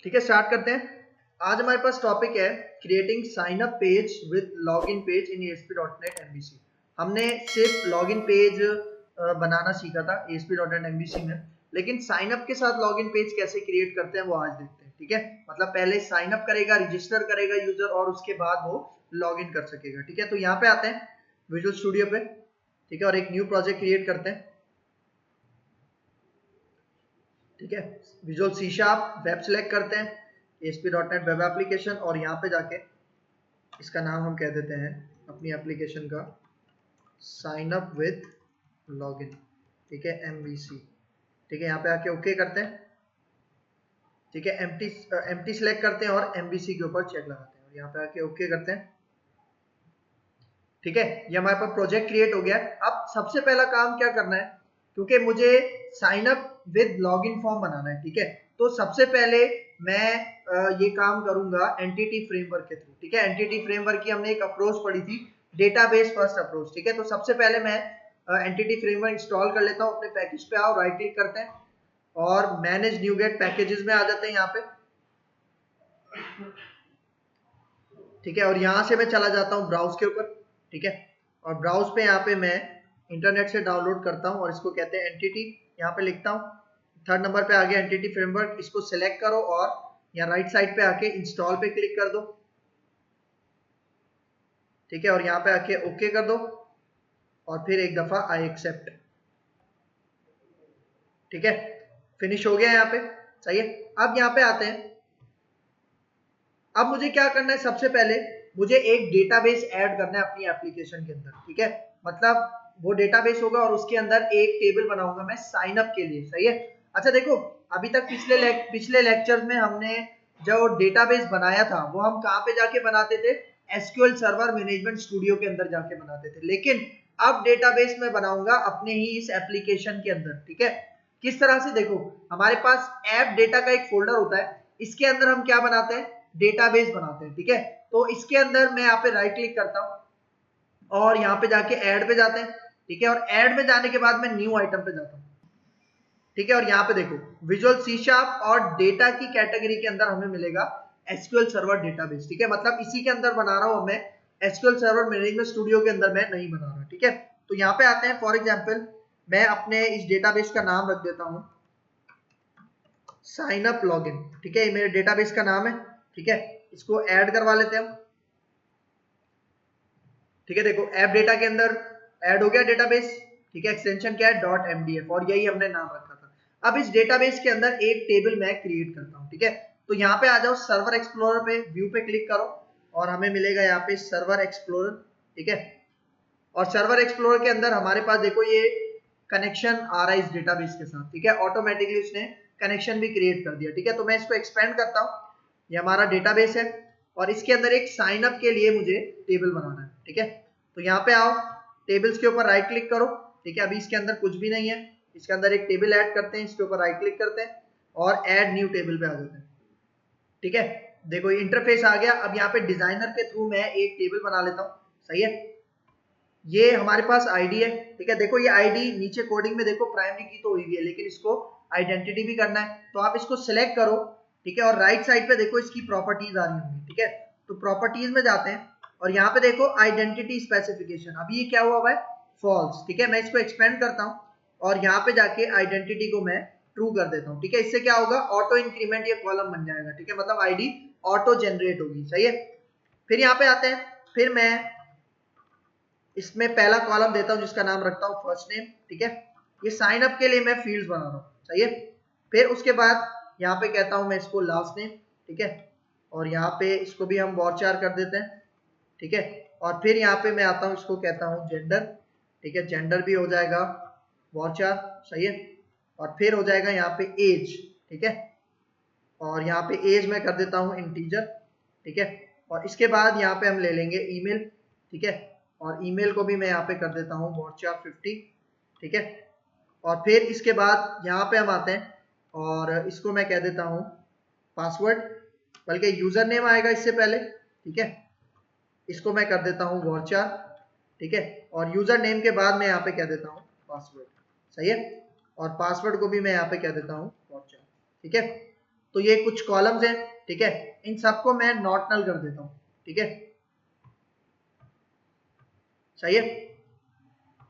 ठीक है, स्टार्ट करते हैं। आज हमारे पास टॉपिक है creating sign up page with login page in ASP.NET MVC। हमने सिर्फ लॉगिन पेज बनाना सीखा था ASP.NET MVC में, लेकिन साइन अप के साथ लॉगिन पेज कैसे क्रिएट करते हैं वो आज देखते हैं। ठीक है, मतलब पहले साइन अप करेगा, रजिस्टर करेगा यूजर और उसके बाद वो लॉगिन कर सकेगा। ठीक है, तो यहाँ पे आते हैं विजुअल स्टूडियो पे। ठीक है, और एक न्यू प्रोजेक्ट क्रिएट करते हैं। ठीक है, विजुअल C# वेब सेलेक्ट करते हैं, ASP.NET वेब एप्लीकेशन, और यहाँ पे जाके इसका नाम हम कह देते हैं अपनी एप्लीकेशन का साइन अप विद लॉगिन। ठीक है, MVC। ठीक है, यहाँ पे आके ओके करते हैं। ठीक है, एम्प्टी सेलेक्ट करते हैं और MVC के ऊपर चेक लगाते हैं और यहाँ पे आके ओके करते हैं। ठीक है, ये हमारे पास प्रोजेक्ट क्रिएट हो गया है। अब सबसे पहला काम क्या करना है, क्योंकि मुझे sign up with login form बनाना है। ठीक है, तो सबसे पहले मैं ये काम करूंगा एंटिटी फ्रेमवर्क के थ्रू। ठीक है, एंटिटी फ्रेमवर्क की हमने एक अप्रोच पढ़ी थी, डेटाबेस फर्स्ट अप्रोच। ठीक है, तो सबसे पहले मैं एंटिटी फ्रेमवर्क इंस्टॉल कर लेता हूँ। अपने पैकेज पे आओ, राइट क्लिक करते हैं और मैनेज न्यू गेट पैकेजेस में आ जाते हैं यहाँ पे। ठीक है, और यहाँ से मैं चला जाता हूँ ब्राउज के ऊपर। ठीक है, और ब्राउज पे यहाँ पे मैं इंटरनेट से डाउनलोड करता हूँ और इसको कहते हैं एंटिटी। यहाँ पे लिखता हूँ, थर्ड नंबर पे आ गया एंटिटी फ्रेमवर्क। इसको सिलेक्ट करो और यहाँ राइट साइड पे आके इंस्टॉल पे क्लिक कर दो। ठीक है, और यहाँ पे आके ओके कर दो और फिर एक दफा आई एक्सेप्ट। ठीक है, फिनिश हो गया यहाँ पे। सही है, अब यहाँ पे आते हैं। अब मुझे क्या करना है, सबसे पहले मुझे एक डेटाबेस ऐड करना है अपनी एप्लीकेशन के अंदर। ठीक है, मतलब वो डेटाबेस होगा और उसके अंदर एक टेबल बनाऊंगा मैं साइन अप के लिए। सही है, अच्छा देखो, अभी तक पिछले लेक्चर में हमने जो डेटाबेस बनाया था वो हम कहाँ पे जाके बनाते थे, SQL सर्वर मैनेजमेंट स्टूडियो के अंदर जाके बनाते थे। लेकिन अब डेटाबेस में बनाऊंगा अपने ही इस एप्लीकेशन के अंदर। ठीक है, किस तरह से, देखो हमारे पास ऐप डेटा का एक फोल्डर होता है, इसके अंदर हम क्या बनाते हैं, डेटाबेस बनाते हैं। ठीक है, तो इसके अंदर मैं यहाँ पे राइट क्लिक करता हूँ और यहाँ पे जाके ऐड पे जाते हैं। ठीक है, और ऐड में जाने के बाद मैं न्यू आइटम पे जाता हूँ। ठीक है, और यहाँ पे देखो विजुअल C# और डेटा की कैटेगरी के अंदर हमें मिलेगा SQL सर्वर डेटाबेस। ठीक है, मतलब इसी के अंदर बना रहा हूँ मैं, SQL सर्वर मैनेजमेंट स्टूडियो के अंदर मैं नहीं बना रहा। ठीक है, तो यहाँ पे आते हैं। फॉर एग्जाम्पल मैं अपने इस डेटाबेस का नाम रख देता हूँ साइन अप लॉगिन। ठीक है, ये मेरे डेटाबेस का नाम है। ठीक है, इसको ऐड करवा लेते हैं हम। ठीक है, देखो ऐप डेटा के अंदर ऐड हो गया डेटाबेस। ठीक है, एक्सटेंशन क्या है, .mdf, और यही हमने नाम रखा था। अब इस डेटाबेस के अंदर एक टेबल मैं क्रिएट करता हूँ। ठीक है, तो यहाँ पे आ जाओ, सर्वर एक्सप्लोरर पे व्यू पे क्लिक करो और हमें मिलेगा यहाँ पे सर्वर एक्सप्लोरर। ठीक है, और सर्वर एक्सप्लोरर के अंदर हमारे पास देखो ये कनेक्शन आ रहा है इस डेटाबेस के साथ। ठीक है, ऑटोमेटिकली उसने कनेक्शन भी क्रिएट कर दिया। ठीक है, तो मैं इसको एक्सपेंड करता हूँ। ये हमारा डेटाबेस है और इसके अंदर एक साइन अप के लिए मुझे टेबल बनाना है। ठीक है, तो यहाँ पे आओ, टेबल्स के ऊपर राइट क्लिक करो। ठीक है, अभी इसके अंदर कुछ भी नहीं है, इसके अंदर एक टेबल ऐड करते हैं। इसके ऊपर राइट क्लिक करते हैं और ऐड न्यू टेबल पे आ जाते हैं। ठीक है, देखो इंटरफेस आ गया। अब यहाँ पे डिजाइनर के थ्रू मैं एक टेबल बना लेता हूँ। सही है, ये हमारे पास आईडी है। ठीक है, देखो ये आईडी नीचे कोडिंग में देखो प्राइमरी की तो हुई हुई है, लेकिन इसको आइडेंटिटी भी करना है, तो आप इसको सिलेक्ट करो। ठीक है, और राइट साइड पे देखो इसकी प्रॉपर्टीज आ रही होंगी। ठीक है, तो प्रॉपर्टीज में जाते हैं और यहाँ पे देखो आइडेंटिटी स्पेसिफिकेशन, अभी ये क्या हुआ है, फॉल्स। ठीक है, मैं इसको एक्सपेंड करता हूँ और यहाँ पे जाके आइडेंटिटी को मैं ट्रू कर देता हूँ। ठीक है, इससे क्या होगा, ऑटो इंक्रीमेंट ये कॉलम बन जाएगा। ठीक है, मतलब आईडी ऑटो जनरेट होगी। सही है, फिर यहाँ पे आते हैं, फिर मैं इसमें पहला कॉलम देता हूं जिसका नाम रखता हूं फर्स्ट नेम। ठीक है, ये साइन अप के लिए मैं फील्ड्स बना रहा हूं। सही है, फिर उसके बाद यहाँ पे कहता हूं मैं इसको लास्ट नेम। ठीक है, और यहाँ पे इसको भी हम वॉरचार कर देते हैं। ठीक है, और फिर यहाँ पे मैं आता हूँ, इसको कहता हूँ जेंडर। ठीक है, जेंडर भी हो जाएगा वॉरचार। सही है, और फिर हो जाएगा यहाँ पे एज। ठीक है, और यहाँ पे एज मैं कर देता हूँ इंटीजर। ठीक है, और इसके बाद यहाँ पे हम ले लेंगे ईमेल। ठीक है, और ईमेल को भी मैं यहाँ पे कर देता हूँ वॉरचार 50। ठीक है, और फिर इसके बाद यहाँ पे हम आते हैं और इसको मैं कह देता हूँ पासवर्ड, बल्कि यूजर नेम आएगा इससे पहले। ठीक है, इसको मैं कर देता हूँ वॉरचार। ठीक है, और यूजर नेम के बाद मैं यहाँ पे कह देता हूँ पासवर्ड। सही है, और पासवर्ड को भी मैं यहाँ पे कह देता हूँ वॉरचार। ठीक है, तो ये कुछ कॉलम्स हैं, ठीक है, इन सबको मैं नॉट नल कर देता हूं, ठीक है, सही है।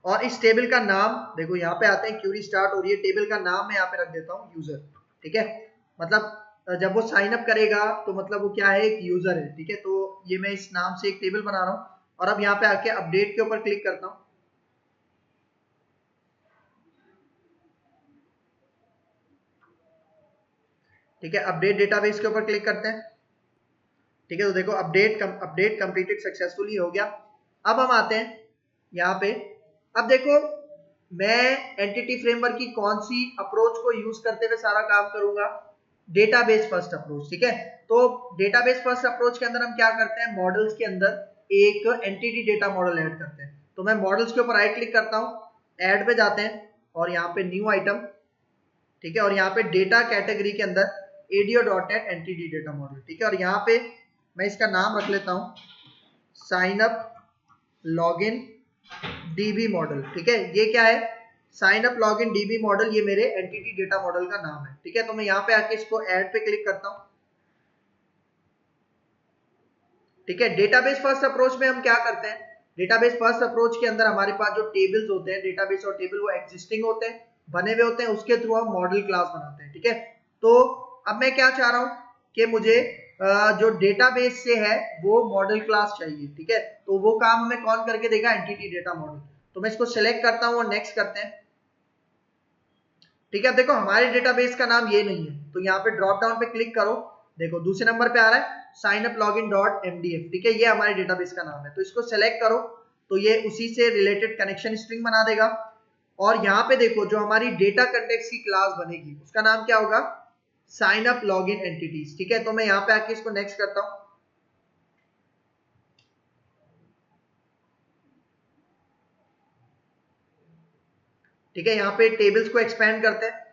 और इस टेबल का नाम देखो यहाँ पे आते हैं क्यूरी स्टार्ट, और ये टेबल का नाम मैं यहाँ पे रख देता हूँ यूजर, ठीक है, मतलब जब वो साइन अप करेगा तो मतलब वो क्या है, एक यूजर है, ठीक है। तो ये मैं इस नाम से एक टेबल बना रहा हूँ, और अब यहाँ पे आके अपडेट के ऊपर क्लिक करता हूँ, ठीक है, अपडेट डेटाबेस के ऊपर क्लिक करते हैं, ठीक है। तो देखो अपडेट कंप्लीटेड सक्सेसफुली हो गया। अब हम आते हैं यहाँ पे, अब देखो मैं एंटिटी फ्रेमवर्क की कौन सी अप्रोच को यूज करते हुए सारा काम करूंगा, डेटाबेस फर्स्ट अप्रोच, ठीक है। तो डेटाबेस फर्स्ट अप्रोच के अंदर हम क्या करते हैं, मॉडल्स के अंदर एक एंटिटी डेटा मॉडल ऐड करते हैं। तो मैं मॉडल्स के ऊपर राइट क्लिक करता हूँ, ऐड पे जाते हैं और यहाँ पे न्यू आइटम, ठीक है, और यहाँ पे डेटा कैटेगरी के अंदर ADO.NET एंटिटी डेटा मॉडल, ठीक है, और यहाँ पे मैं इसका नाम रख लेता हूँ sign up login DB model, ठीक है। ये क्या है, sign up login DB model, ये मेरे एंटिटी डेटा मॉडल का नाम है, ठीक है। तो मैं यहाँ पे आके इसको ऐड पे क्लिक करता हूँ, ठीक है। डेटाबेस फर्स्ट अप्रोच में हम क्या करते हैं, डेटाबेस फर्स्ट अप्रोच के अंदर हमारे पास जो टेबल्स होते हैं, डेटाबेस और टेबल वो एग्जिस्टिंग होते हैं, बने हुए होते हैं, उसके थ्रू हम मॉडल क्लास बनाते हैं, ठीक है। तो अब मैं क्या चाह रहा हूं कि मुझे जो डेटाबेस से है वो मॉडल क्लास चाहिए, ठीक है। तो वो काम हमें कौन करके देगा, एंटिटी डेटा मॉडल। तो मैं इसको सिलेक्ट करता हूं और नेक्स्ट करते हैं, ठीक है। देखो हमारे डेटाबेस का नाम ये नहीं है, तो यहाँ पे ड्रॉप डाउन पे क्लिक करो, देखो दूसरे नंबर पे आ रहा है sign up login dot MDF, ठीक है, ये हमारे डेटाबेस का नाम है। तो इसको सेलेक्ट करो तो ये उसी से रिलेटेड कनेक्शन स्ट्रिंग बना देगा। और यहाँ पे देखो जो हमारी डेटा कंटेक्स्ट की क्लास बनेगी उसका नाम क्या होगा, साइन अप लॉगिन एंटिटीज, ठीक है। तो मैं यहाँ पे आके इसको नेक्स्ट करता हूँ, ठीक है। यहाँ पे टेबल्स को एक्सपेंड करते हैं,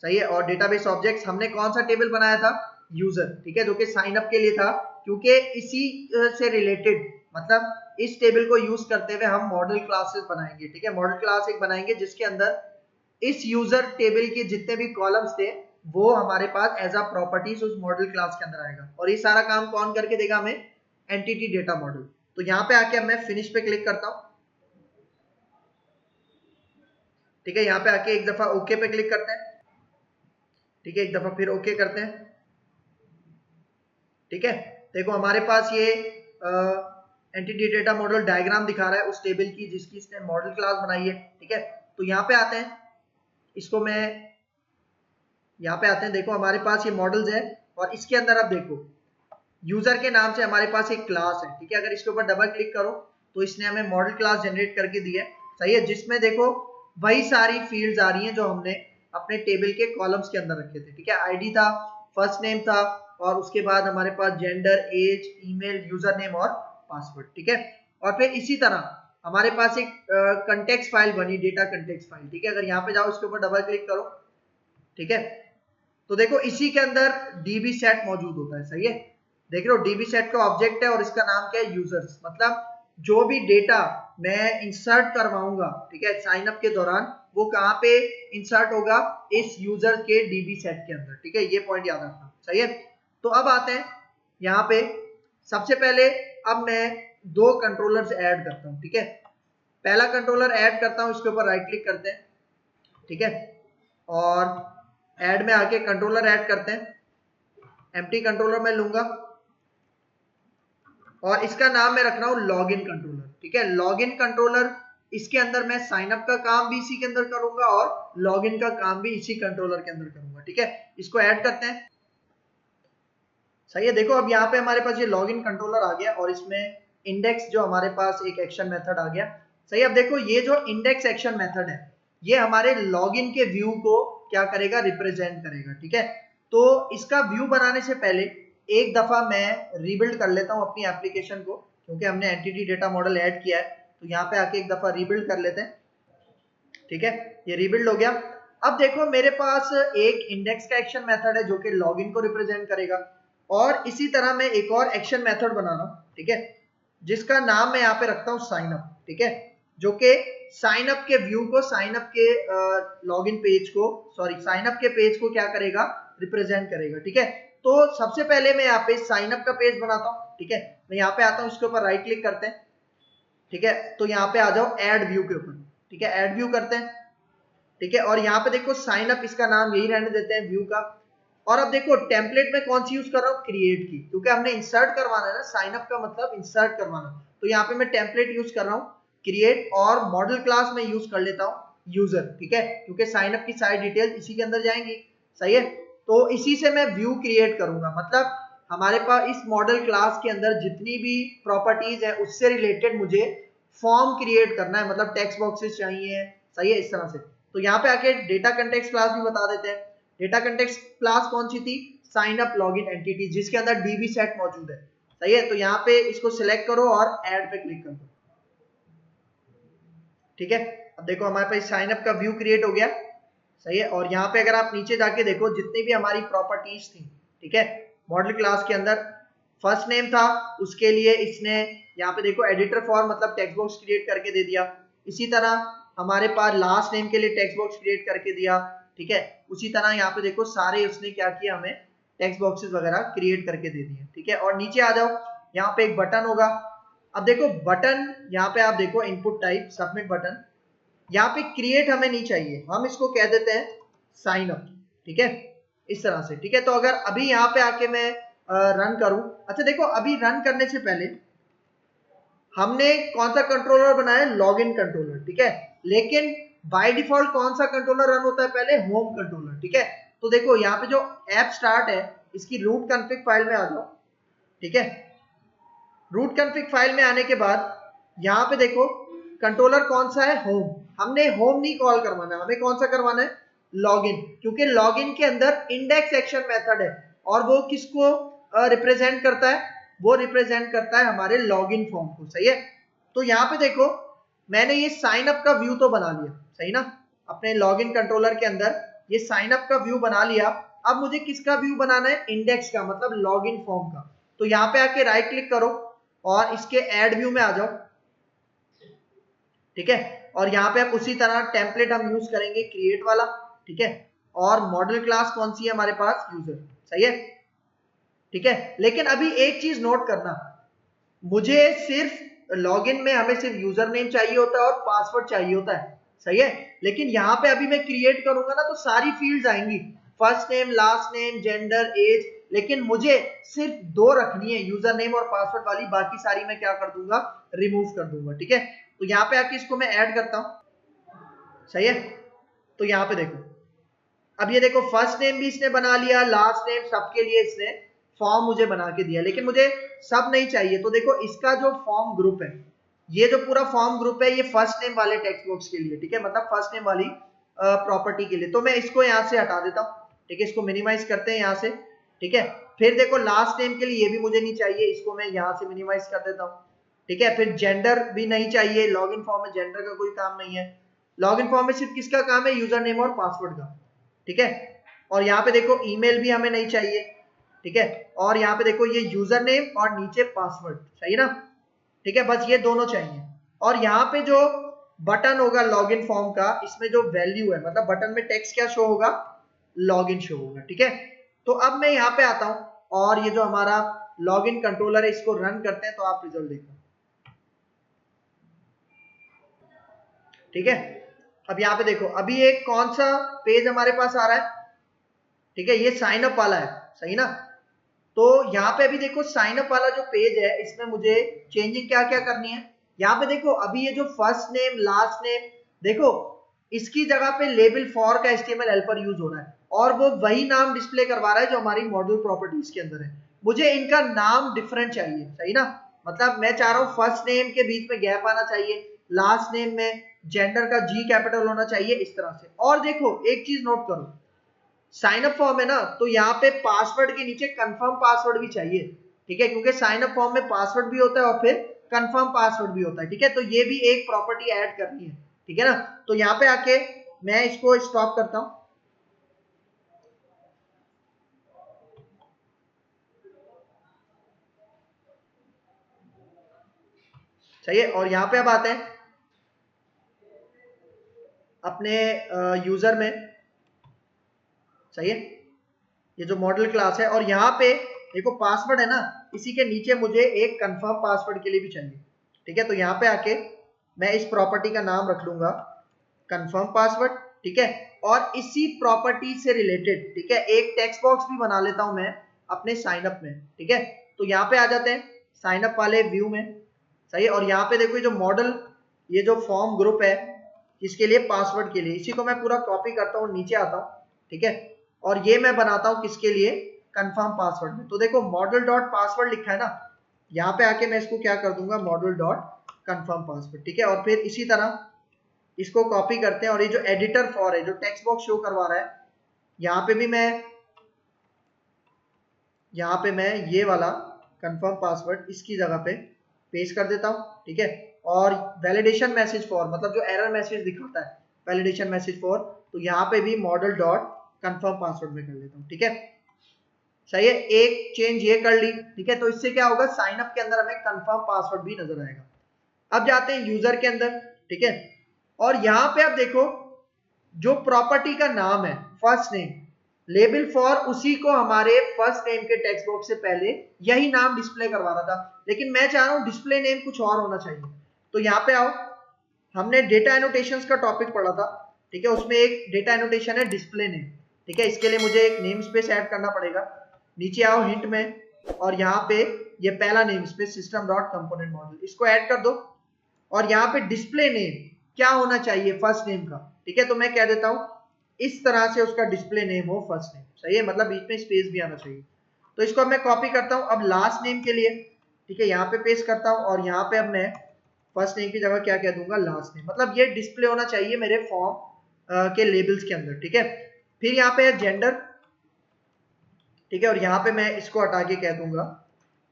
सही है। और डेटाबेस ऑब्जेक्ट्स हमने कौन सा टेबल बनाया था, यूजर, ठीक है, जो कि साइन अप के लिए था, क्योंकि इसी से रिलेटेड मतलब इस टेबल को यूज करते हुए हम मॉडल क्लासेस बनाएंगे, ठीक है। मॉडल क्लास एक बनाएंगे जिसके अंदर इस यूजर टेबल के जितने भी कॉलम्स थे वो हमारे पास एज अ प्रॉपर्टीज उस मॉडल क्लास के अंदर आएगा, और ये सारा काम कौन करके देगा हमें, एंटिटी डेटा मॉडल। तो यहाँ पे आके मैं फिनिश पे क्लिक करता हूँ, ठीक है। यहाँ पे आके एक दफा ओके पे क्लिक करते हैं, ठीक है, एक दफा फिर ओके करते हैं, ठीक है। देखो हमारे पास ये एंटिटी डेटा मॉडल डायग्राम दिखा रहा है उस टेबल की जिसकी इसने मॉडल क्लास बनाई है, ठीक है। तो यहाँ पे आते हैं, इसको मैं यहाँ पे आते हैं, देखो हमारे पास ये मॉडल्स है, और इसके अंदर अब देखो यूजर के नाम से हमारे पास एक क्लास है, ठीक है। अगर इसके ऊपर डबल क्लिक करो तो इसने हमें मॉडल क्लास जनरेट करके दी है, सही है, जिसमें देखो वही सारी फील्ड्स आ रही हैं जो हमने अपने टेबल के कॉलम्स के अंदर रखे थे, ठीक है। आईडी था, फर्स्ट नेम था, और उसके बाद हमारे पास gender, age, email, user name और पासवर्ड, ठीक है। और फिर इसी तरह हमारे पास एक कंटेक्स्ट फाइल बनी, डेटा कंटेक्स्ट फाइल, ठीक है। अगर यहाँ पे जाओ इसके ऊपर डबल क्लिक करो, ठीक है, तो देखो इसी के अंदर डीबी सेट मौजूद होता है, सही है। देख रहे हो डीबी सेट का ऑब्जेक्ट है और इसका नाम क्या है, यूजर्स, मतलब जो भी डेटा मैं इंसर्ट करवाऊंगा, ठीक है, साइन अप के दौरान, वो कहाँ पे इंसर्ट होगा, इस यूजर के डीबी सेट के अंदर, ठीक है। ये पॉइंट याद रखना, सही है। तो अब आते हैं यहाँ पे, सबसे पहले अब मैं दो कंट्रोलर्स ऐड करता हूँ, ठीक है। पहला कंट्रोलर ऐड करता हूँ, इसके ऊपर राइट क्लिक करते हैं, ठीक है, और ऐड में आके कंट्रोलर ऐड करते हैं, एम्प्टी कंट्रोलर मैं लूंगा और इसका नाम मैं रख रहा हूं लॉगिन कंट्रोलर, ठीक है। लॉगिन कंट्रोलर, इसके अंदर मैं साइन अप का काम भी इसी के अंदर करूंगा और लॉगिन का काम भी इसी कंट्रोलर के अंदर करूंगा, ठीक है। इसको ऐड करते हैं, सही है। देखो अब यहाँ पे हमारे पास ये लॉगिन कंट्रोलर आ गया और इसमें इंडेक्स जो हमारे पास एक एक्शन मेथड आ गया, सही। अब देखो ये जो इंडेक्स एक्शन मेथड है ये हमारे लॉगिन के व्यू को क्या करेगा, रिप्रेजेंट करेगा, ठीक है। तो इसका व्यू बनाने से पहले एक दफा मैं रीबिल्ड कर लेता हूं अपनी एप्लीकेशन को, क्योंकि हमने एंटिटी डेटा मॉडल ऐड किया है। तो यहाँ पे आके एक दफा रीबिल्ड कर लेते हैं, ठीक है, ये रीबिल्ड हो गया। अब देखो मेरे पास एक इंडेक्स का एक्शन मेथड है जो कि लॉगिन को रिप्रेजेंट करेगा, और इसी तरह मैं एक और एक्शन मेथड बना रहा हूं, ठीक है, जिसका नाम मैं यहाँ पे रखता हूँ साइन अप, ठीक है, जो कि साइन अप के व्यू को, साइन अप के लॉगिन पेज को, सॉरी साइन अप के पेज को क्या करेगा, रिप्रेजेंट करेगा, ठीक है। तो सबसे पहले मैं यहाँ पे साइन अप का पेज बनाता हूँ, ठीक है। मैं यहाँ पे आता हूँ, इसके ऊपर राइट क्लिक करते हैं, ठीक है। तो यहाँ पे आ जाओ ऐड व्यू के ऊपर, ठीक है, ऐड व्यू करते हैं, ठीक है। और यहाँ पे देखो साइन अप, इसका नाम यही रहने देते हैं व्यू का। और अब देखो टेम्पलेट में कौन सी यूज कर रहा हूँ, क्रिएट की, क्योंकि हमने इंसर्ट करवाना है ना, साइन अप का मतलब इंसर्ट करवाना। तो यहाँ पे मैं टेम्पलेट यूज कर रहा हूँ क्रिएट, और मॉडल क्लास में यूज कर लेता हूँ यूजर, ठीक है, क्योंकि साइन अप की सारी डिटेल इसी के अंदर जाएंगी, सही है। तो इसी से मैं व्यू क्रिएट करूंगा, मतलब हमारे पास इस मॉडल क्लास के अंदर जितनी भी प्रॉपर्टीज है उससे रिलेटेड मुझे फॉर्म क्रिएट करना है, मतलब टेक्स्ट बॉक्सेस चाहिए, सही है, इस तरह से। तो यहाँ पे आके डेटा कंटेक्स्ट क्लास भी बता देते हैं। डेटा कंटेक्स्ट क्लास कौन सी थी, साइन अप लॉगिन एंटिटी, जिसके अंदर डीबी सेट मौजूद है, सही है। तो यहाँ पे इसको सिलेक्ट करो और ऐड पे क्लिक कर दो, ठीक है। अब देखो हमारे पास साइन अप का व्यू क्रिएट हो गया, सही है। और यहाँ पे अगर आप नीचे जाके देखो जितनी भी हमारी प्रॉपर्टीज थी, ठीक है, मॉडल क्लास के अंदर फर्स्ट नेम था, उसके लिए इसने यहाँ पे देखो एडिटर फॉर मतलब टेक्स्ट बॉक्स क्रिएट करके दे दिया। इसी तरह हमारे पास लास्ट नेम के लिए टेक्स्ट बॉक्स क्रिएट करके दिया, ठीक है। उसी तरह यहाँ पे देखो सारे उसने क्या किया, हमें टेक्स्ट बॉक्सेस वगैरह क्रिएट करके दे दिए, ठीक है। और नीचे आ जाओ, यहाँ पे एक बटन होगा। अब देखो बटन, यहाँ पे आप देखो इनपुट टाइप सबमिट बटन, यहाँ पे क्रिएट हमें नहीं चाहिए, हम इसको कह देते हैं साइन अप, ठीक है, इस तरह से, ठीक है। तो अगर अभी यहाँ पे आके मैं रन करूं, अच्छा देखो अभी रन करने से पहले हमने कौन सा कंट्रोलर बनाया, लॉगिन कंट्रोलर, ठीक है। लेकिन बाय डिफॉल्ट कौन सा कंट्रोलर रन होता है, पहले होम कंट्रोलर, ठीक है। तो देखो यहाँ पे जो ऐप स्टार्ट है, इसकी रूट कॉन्फ़िग फाइल में आ जाओ, ठीक है। रूट कॉन्फ़िग फाइल में आने के बाद यहाँ पे देखो कंट्रोलर कौन सा है, होम। हमने होम नहीं कॉल करवाना, हमें कौन सा करवाना है, लॉगिन, क्योंकि लॉगिन के अंदर इंडेक्स एक्शन मेथड है, और वो किसको रिप्रेजेंट करता है, वो रिप्रेजेंट करता है हमारे लॉगिन फॉर्म को, सही है। तो यहाँ पे देखो मैंने ये साइन अप का व्यू तो बना लिया, सही ना, अपने लॉगिन कंट्रोलर के अंदर ये साइन अप का व्यू बना लिया। अब मुझे किसका व्यू बनाना है, इंडेक्स का, मतलब लॉगिन फॉर्म का। तो यहाँ पे आके राइट क्लिक करो और इसके ऐड व्यू में आ जाओ, ठीक है। और यहाँ पे आप उसी तरह टेम्पलेट हम यूज करेंगे क्रिएट वाला, ठीक है। और मॉडल क्लास कौन सी है हमारे पास, यूजर, सही है, ठीक है। लेकिन अभी एक चीज नोट करना, मुझे सिर्फ लॉगिन में हमें सिर्फ यूजर नेम चाहिए होता है और पासवर्ड चाहिए होता है, सही है। लेकिन यहाँ पे अभी मैं क्रिएट करूंगा ना, तो सारी फील्ड्स आएंगी, first name, last name, gender, age, लेकिन मुझे सिर्फ दो रखनी है, यूजर नेम और पासवर्ड वाली, बाकी सारी मैं क्या कर दूंगा, रिमूव कर दूंगा, ठीक है। तो यहाँ पे आके इसको मैं ऐड करता हूँ, सही है। तो यहाँ पे देखो, अब ये देखो फर्स्ट नेम भी इसने बना लिया, लास्ट नेम, सबके लिए इसने फॉर्म मुझे बना के दिया, लेकिन मुझे सब नहीं चाहिए। तो देखो इसका जो फॉर्म ग्रुप है, ये जो पूरा फॉर्म ग्रुप है, ये फर्स्ट नेम वाले टेक्स्ट बॉक्स के लिए, ठीक है, मतलब फर्स्ट नेम वाली प्रॉपर्टी के लिए। तो मैं इसको यहाँ से हटा देता हूँ, ठीक है, इसको मिनिमाइज करते हैं यहाँ से, ठीक है। फिर देखो लास्ट नेम के लिए ये भी मुझे नहीं चाहिए, इसको मैं यहाँ से मिनिमाइज कर देता हूँ, ठीक है। फिर जेंडर भी नहीं चाहिए, लॉगिन फॉर्म में जेंडर का कोई काम नहीं है, लॉगिन फॉर्म में सिर्फ किसका काम है, यूजर नेम और पासवर्ड का, ठीक है। और यहाँ पे देखो ईमेल भी हमें नहीं चाहिए, ठीक है। और यहाँ पे देखो ये यूजर नेम और नीचे पासवर्ड, सही ना, ठीक है, बस ये दोनों चाहिए। और यहाँ पे जो बटन होगा लॉगिन फॉर्म का, इसमें जो वैल्यू है, मतलब बटन में टेक्स्ट क्या शो होगा, लॉगिन शो होगा, ठीक है। तो अब मैं यहाँ पे आता हूँ और ये जो हमारा लॉगिन कंट्रोलर है, इसको रन करते हैं, तो आप रिजल्ट देखो, ठीक है। अब यहाँ पे देखो अभी एक कौन सा पेज हमारे पास आ रहा है, ठीक है, ये साइन अप वाला है, सही ना। तो यहाँ पे अभी देखो साइन अप वाला जो पेज है, इसमें मुझे चेंजिंग क्या क्या करनी है। यहाँ पे देखो अभी ये जो फर्स्ट नेम, लास्ट नेम, देखो इसकी जगह पे लेबल फॉर का HTML हेल्पर यूज हो रहा है, और वो वही नाम डिस्प्ले करवा रहा है जो हमारी मॉड्यूल प्रॉपर्टीज के अंदर है। मुझे इनका नाम डिफरेंट चाहिए, सही ना, मतलब मैं चाह रहा हूँ फर्स्ट नेम के बीच में गैप आना चाहिए, लास्ट नेम में जेंडर का G कैपिटल होना चाहिए, इस तरह से। और देखो एक चीज नोट करो, साइन अप फॉर्म है ना, तो यहाँ पे पासवर्ड के नीचे कंफर्म पासवर्ड भी चाहिए, ठीक है, क्योंकि साइन अप फॉर्म में पासवर्ड भी होता है और फिर कंफर्म पासवर्ड भी होता है, ठीक है। तो ये भी एक प्रॉपर्टी ऐड करनी है, ठीक है ना। तो यहाँ पे आके मैं इसको स्टॉप करता हूं, सही है। और यहाँ पे अब आते हैं अपने यूजर में, सही है, ये जो मॉडल क्लास है, और यहाँ पे देखो पासवर्ड है ना, इसी के नीचे मुझे एक कंफर्म पासवर्ड के लिए भी चाहिए, ठीक है। तो यहाँ पे आके मैं इस प्रॉपर्टी का नाम रख लूंगा कंफर्म पासवर्ड, ठीक है। और इसी प्रॉपर्टी से रिलेटेड, ठीक है, एक टेक्स्ट बॉक्स भी बना लेता हूं मैं अपने साइन अप में, ठीक है। तो यहाँ पे आ जाते हैं साइन अप वाले व्यू में, सही है। और यहाँ पे देखो ये जो मॉडल, ये जो फॉर्म ग्रुप है, इसके लिए पासवर्ड के लिए, इसी को मैं पूरा कॉपी करता हूँ, नीचे आता हूँ, ठीक है। और ये मैं बनाता हूँ किसके लिए, कंफर्म पासवर्ड में। तो देखो मॉडल डॉट पासवर्ड लिखा है ना, यहाँ पे आके मैं इसको क्या कर दूंगा, मॉडल डॉट कंफर्म पासवर्ड, ठीक है। और फिर इसी तरह इसको कॉपी करते हैं, और ये जो एडिटर फॉर है, जो टेक्स्ट बॉक्स शो करवा रहा है, यहाँ पे भी मैं ये वाला कंफर्म पासवर्ड इसकी जगह पे पेस्ट कर देता हूँ, ठीक है। और वैलिडेशन मैसेज फॉर, मतलब जो एरर मैसेज दिखाता है वैलिडेशन मैसेज फॉर, तो यहाँ पे भी मॉडल डॉट कंफर्म पासवर्ड में कर देता हूँ, ठीक है। सही है, एक चेंज ये कर ली, ठीक है। तो इससे क्या होगा, साइन अप के अंदर हमें कंफर्म पासवर्ड भी नजर आएगा। अब जाते हैं यूजर के अंदर, ठीक है। और यहां पे आप देखो जो प्रॉपर्टी का नाम है फर्स्ट नेम, लेबल फॉर, उसी को हमारे फर्स्ट नेम के टेक्स्ट बॉक्स से पहले यही नाम डिस्प्ले करवा रहा था, लेकिन मैं चाह रहा हूं डिस्प्ले नेम कुछ और होना चाहिए। तो यहाँ पे आओ, हमने डेटा एनोटेशंस का टॉपिक पढ़ा था, ठीक है, उसमें एक डेटा एनोटेशन है डिस्प्ले नेम, ठीक है। इसके लिए मुझे एक नेम स्पेस ऐड करना पड़ेगा। नीचे आओ हिंट में, और यहाँ पे ये पहला name space system dot component model, इसको ऐड कर दो। और यहाँ पे डिस्प्ले नेम क्या होना चाहिए, फर्स्ट नेम का, ठीक है। तो मैं कह देता हूं इस तरह से उसका डिस्प्ले नेम हो फर्स्ट नेम, सही है, मतलब बीच में स्पेस भी आना चाहिए। तो इसको अब मैं कॉपी करता हूं, अब लास्ट नेम के लिए, ठीक है, यहाँ पे पेस्ट करता हूं, और यहाँ पे अब मैं फर्स्ट नेम की जगह क्या कह दूंगा, लास्ट नेम, मतलब ये डिस्प्ले होना चाहिए मेरे फॉर्म के लेबल्स के अंदर, ठीक है। फिर यहाँ पे है जेंडर, ठीक है, और यहाँ पे मैं इसको हटा के कह दूंगा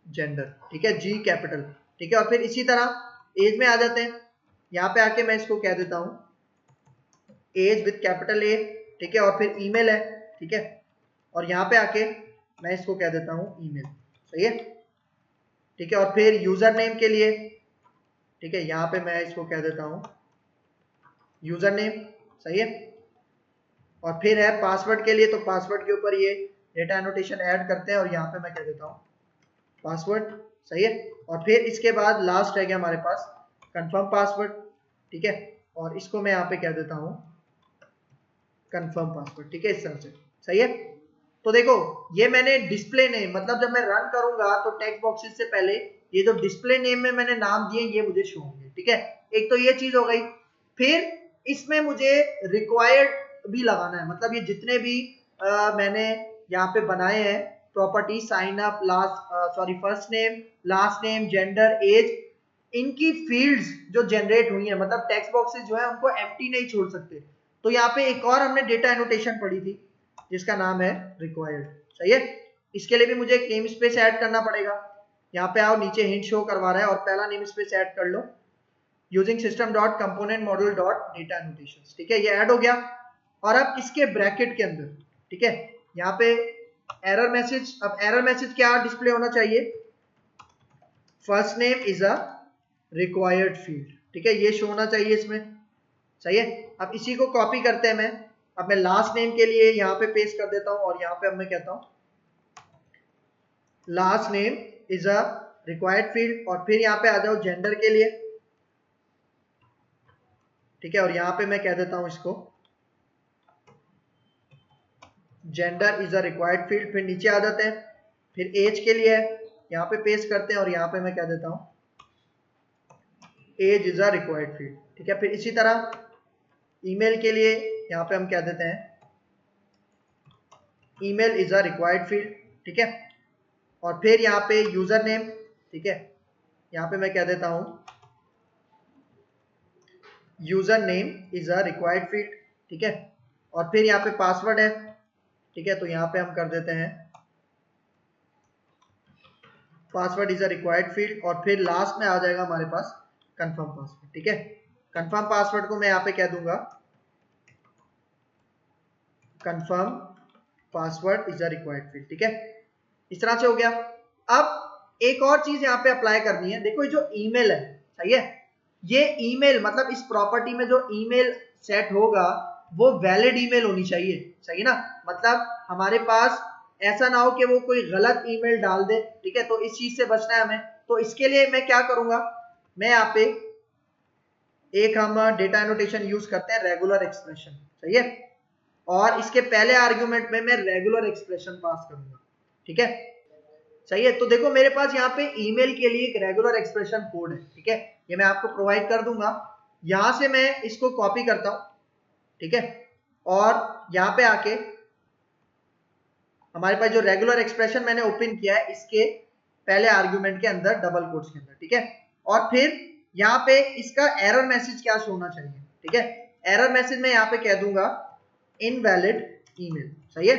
जेंडर, ठीक है, जी कैपिटल, ठीक है। और फिर इसी तरह एज में आ जाते हैं, यहाँ पे आके मैं इसको कह देता हूं एज विद कैपिटल ए, ठीक है। और फिर ईमेल है, ठीक है, और यहाँ पे आके मैं इसको कह देता हूं ईमेल, सही है, ठीक है। और फिर यूजर नेम के लिए, ठीक है, यहाँ पे मैं इसको कह देता हूं यूजर नेम, सही है। और फिर है पासवर्ड के लिए, तो पासवर्ड के ऊपर ये डेटा एनोटेशन ऐड करते हैं, और यहाँ पे मैं कह देता हूं पासवर्ड, सही है। और फिर इसके बाद लास्ट रह गया हमारे पास कंफर्म पासवर्ड, ठीक है, और इसको मैं यहाँ पे कह देता हूं कंफर्म पासवर्ड, ठीक है, इस तरह से, सही है। तो देखो ये मैंने डिस्प्ले नेम, मतलब जब मैं रन करूंगा तो टेक्स्ट बॉक्सेस से पहले ये जो डिस्प्ले नेम में मैंने नाम दिए ये मुझे शो होंगे, ठीक है। एक तो ये चीज हो गई। फिर इसमें मुझे रिक्वायर्ड भी लगाना है, मतलब ये जितने भी मैंने यहाँ पे बनाए हैं property, sign up, first name, last name, gender, age, इनकी फील्ड्स जो जनरेट हुई है, मतलब टेक्स्ट बॉक्सेस जो है उनको एम्प्टी नहीं छोड़ सकते। तो यहाँ पे एक और हमने डेटा एनोटेशन पढ़ी थी जिसका नाम है रिक्वायर्ड, सही है। इसके लिए भी मुझे एक नेम स्पेस ऐड करना पड़ेगा। यहाँ पे आओ, नीचे हिंट शो करवा रहा है, और पहला नेम स्पेस ऐड कर लो using system dot component model dot data annotations, ठीक है, ये ऐड हो गया। और अब इसके ब्रैकेट के अंदर, ठीक है, यहाँ पे एरर मैसेज, अब एरर मैसेज क्या डिस्प्ले होना चाहिए, first name is a required field, ठीक है, ये शो होना चाहिए इसमें, सही है। अब इसी को कॉपी करते हैं मैं, अब मैं लास्ट नेम के लिए यहाँ पे पेस्ट कर देता हूँ, और यहाँ पे अब मैं कहता हूँ last name is a required field. और फिर यहाँ पे आ जाओ जेंडर के लिए, ठीक है, और यहाँ पे मैं कह देता हूँ इसको gender is a required field. फिर नीचे आ जाते हैं, फिर एज के लिए यहाँ पे पेस्ट करते हैं, और यहाँ पे मैं कह देता हूँ age is a required field, ठीक है। फिर इसी तरह ईमेल के लिए यहाँ पे हम कह देते हैं email is a required field, ठीक है। और फिर यहाँ पे यूजर नेम, ठीक है, यहाँ पे मैं कह देता हूँ user name is a required field, ठीक है। और फिर यहाँ पे पासवर्ड है, ठीक है, तो यहाँ पे हम कर देते हैं password is a required field. और फिर लास्ट में आ जाएगा हमारे पास कंफर्म पासवर्ड, ठीक है। कंफर्म पासवर्ड को मैं यहाँ पे कह दूंगा confirm password is a required field, ठीक है, इस तरह से हो गया। अब एक और चीज यहाँ पे अप्लाई करनी है, देखो ये जो ईमेल है, सही है, ये ईमेल मतलब इस प्रॉपर्टी में जो ईमेल सेट होगा वो वैलिड ईमेल होनी चाहिए, सही ना। मतलब हमारे पास ऐसा ना हो कि वो कोई गलत ईमेल डाल दे, ठीक है। तो इस चीज से बचना है हमें। तो इसके लिए मैं क्या करूंगा, मैं यहाँ पे एक हम डेटा एनोटेशन यूज करते हैं रेगुलर एक्सप्रेशन, सही है। और इसके पहले आर्ग्यूमेंट में मैं रेगुलर एक्सप्रेशन पास करूंगा, ठीक है, सही है। तो देखो मेरे पास यहाँ पे ईमेल के लिए एक रेगुलर एक्सप्रेशन कोड है, ठीक है, ये मैं आपको प्रोवाइड कर दूंगा। यहां से मैं इसको कॉपी करता हूं, ठीक है, और यहाँ पे आके हमारे पास जो रेगुलर एक्सप्रेशन मैंने ओपन किया है इसके पहले आर्ग्यूमेंट के अंदर डबल कोट्स के अंदर, ठीक है। और फिर यहाँ पे इसका एरर मैसेज क्या शो होना चाहिए, ठीक है। एरर मैसेज में यहाँ पे कह दूंगा इनवैलिड ईमेल, सही है।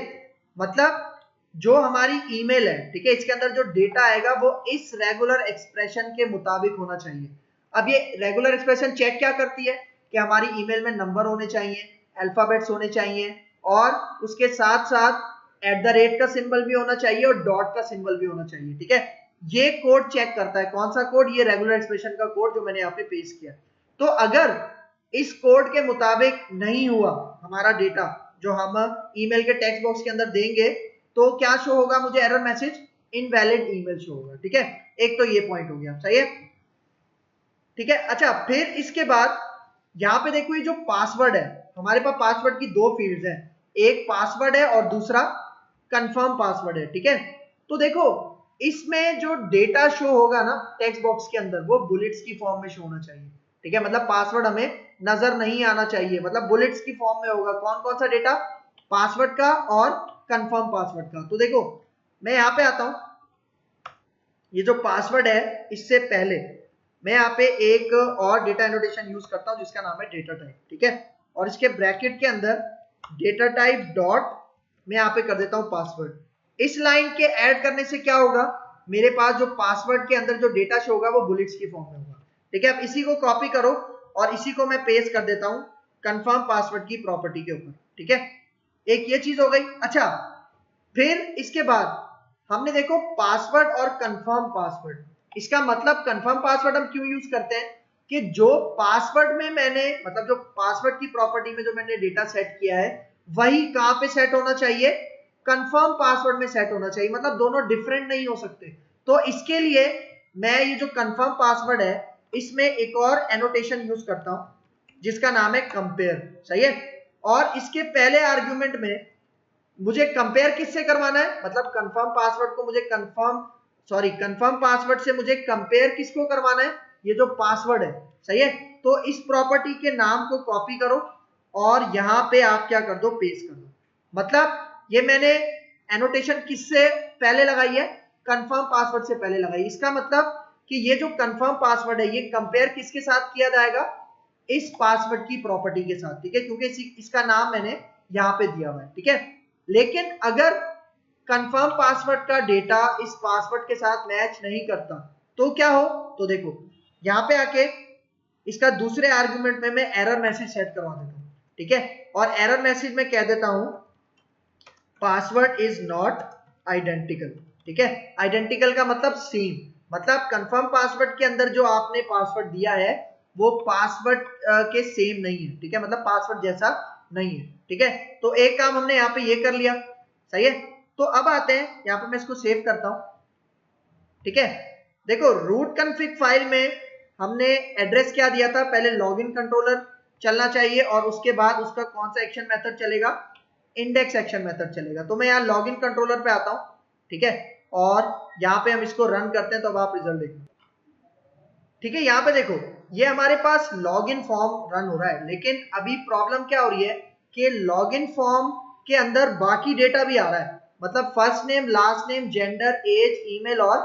मतलब जो हमारी ईमेल है, ठीक है, इसके अंदर जो डेटा आएगा वो इस रेगुलर एक्सप्रेशन के मुताबिक होना चाहिए। अब ये रेगुलर एक्सप्रेशन चेक क्या करती है कि हमारी ईमेल में नंबर होने चाहिए, अल्फाबेट्स होने चाहिए, और उसके साथ साथ @ का सिंबल भी होना चाहिए और डॉट का सिंबल भी होना चाहिए, ठीक है। ये कोड चेक करता है, कौन सा कोड, ये रेगुलर एक्सप्रेशन का कोड जो मैंने यहाँ पे पेस्ट किया। तो अगर इस कोड के मुताबिक नहीं हुआ हमारा डेटा जो हम ईमेल के टेक्स्ट बॉक्स के अंदर देंगे, तो क्या शो होगा मुझे error message, invalid email show होगा, ठीक है। एक तो ये पॉइंट हो गया, सही है, ठीक है। अच्छा, फिर इसके बाद यहाँ पे देखो ये जो पासवर्ड है, हमारे पास पासवर्ड की दो फील्ड्स हैं, एक पासवर्ड है और दूसरा कंफर्म पासवर्ड है, ठीक है। तो देखो इसमें जो डेटा शो होगा ना टेक्स्ट बॉक्स के अंदर, वो बुलेट्स की फॉर्म में शो होना चाहिए, ठीक है। मतलब पासवर्ड हमें नजर नहीं आना चाहिए, मतलब बुलेट्स की फॉर्म में होगा। कौन कौन सा डेटा, पासवर्ड का और कंफर्म पासवर्ड का। तो देखो मैं यहाँ पे आता हूं, ये जो पासवर्ड है इससे पहले मैं यहाँ पे एक और डेटा एनोटेशन यूज करता हूं जिसका नाम है डेटा टाइप, ठीक है। और इसके ब्रैकेट के अंदर डेटा टाइप डॉट मैं यहाँ पे कर देता हूं पासवर्ड। इस लाइन के ऐड करने से क्या होगा, मेरे पास जो पासवर्ड के अंदर जो डेटा शो होगा वो बुलेट्स की फॉर्म में होगा, ठीक है। अब इसी को कॉपी करो और इसी को मैं पेस्ट कर देता हूं कंफर्म पासवर्ड की प्रॉपर्टी के ऊपर, ठीक है। एक ये चीज हो गई। अच्छा, फिर इसके बाद हमने देखो पासवर्ड और कंफर्म पासवर्ड, इसका मतलब कंफर्म पासवर्ड हम क्यों यूज करते हैं कि जो पासवर्ड में मैंने, मतलब जो पासवर्ड की प्रॉपर्टी में जो मैंने डेटा सेट किया है वही कहां पे सेट होना चाहिए, कंफर्म पासवर्ड में सेट होना चाहिए, मतलब दोनों डिफरेंट नहीं हो सकते। तो इसके लिए मैं ये जो कंफर्म पासवर्ड है इसमें एक और एनोटेशन यूज करता हूं जिसका नाम है कंपेयर, सही है। और इसके पहले आर्ग्यूमेंट में मुझे कंपेयर किससे करवाना है, मतलब कंफर्म पासवर्ड को मुझे कंफर्म पासवर्ड से मुझे कंपेयर किसको करवाना है, ये जो पासवर्ड है, सही है। तो इस प्रॉपर्टी के नाम को कॉपी करो और यहां पे आप क्या कर दो, पेस्ट कर दो। मतलब ये मैंने एनोटेशन किससे पहले लगाई है, कंफर्म पासवर्ड से पहले लगाई। इसका मतलब कि ये जो कंफर्म पासवर्ड है ये कंपेयर किसके साथ किया जाएगा, इस पासवर्ड की प्रॉपर्टी के साथ, ठीक है, क्योंकि इसका नाम मैंने यहाँ पे दिया हुआ है, ठीक है। लेकिन अगर कंफर्म पासवर्ड का डेटा इस पासवर्ड के साथ मैच नहीं करता तो क्या हो, तो देखो यहाँ पे आके इसका दूसरे आर्गुमेंट में मैं एरर मैसेज सेट करवा देता हूँ, ठीक है। और एरर मैसेज में कह देता हूं पासवर्ड इज नॉट आइडेंटिकल, ठीक है। आइडेंटिकल का मतलब सेम, मतलब कंफर्म पासवर्ड के अंदर जो आपने पासवर्ड दिया है वो पासवर्ड के सेम नहीं है, ठीक है, मतलब पासवर्ड जैसा नहीं है, ठीक है। तो एक काम हमने यहाँ पे ये कर लिया, सही है। तो अब आते हैं यहाँ पे, मैं इसको सेव करता हूं, ठीक है। देखो रूट कॉन्फ़िग फाइल में हमने एड्रेस क्या दिया था, पहले लॉगिन कंट्रोलर चलना चाहिए और उसके बाद उसका कौन सा एक्शन मेथड चलेगा, इंडेक्स एक्शन मेथड चलेगा। तो मैं यहाँ लॉगिन कंट्रोलर पे आता हूं, ठीक है, और यहाँ पे हम इसको रन करते हैं तो अब आप रिजल्ट देखो, ठीक है। यहाँ पे देखो ये हमारे पास लॉगिन फॉर्म रन हो रहा है, लेकिन अभी प्रॉब्लम क्या हो रही है कि लॉगिन फॉर्म के अंदर बाकी डेटा भी आ रहा है, मतलब first name, last name, gender, age, email और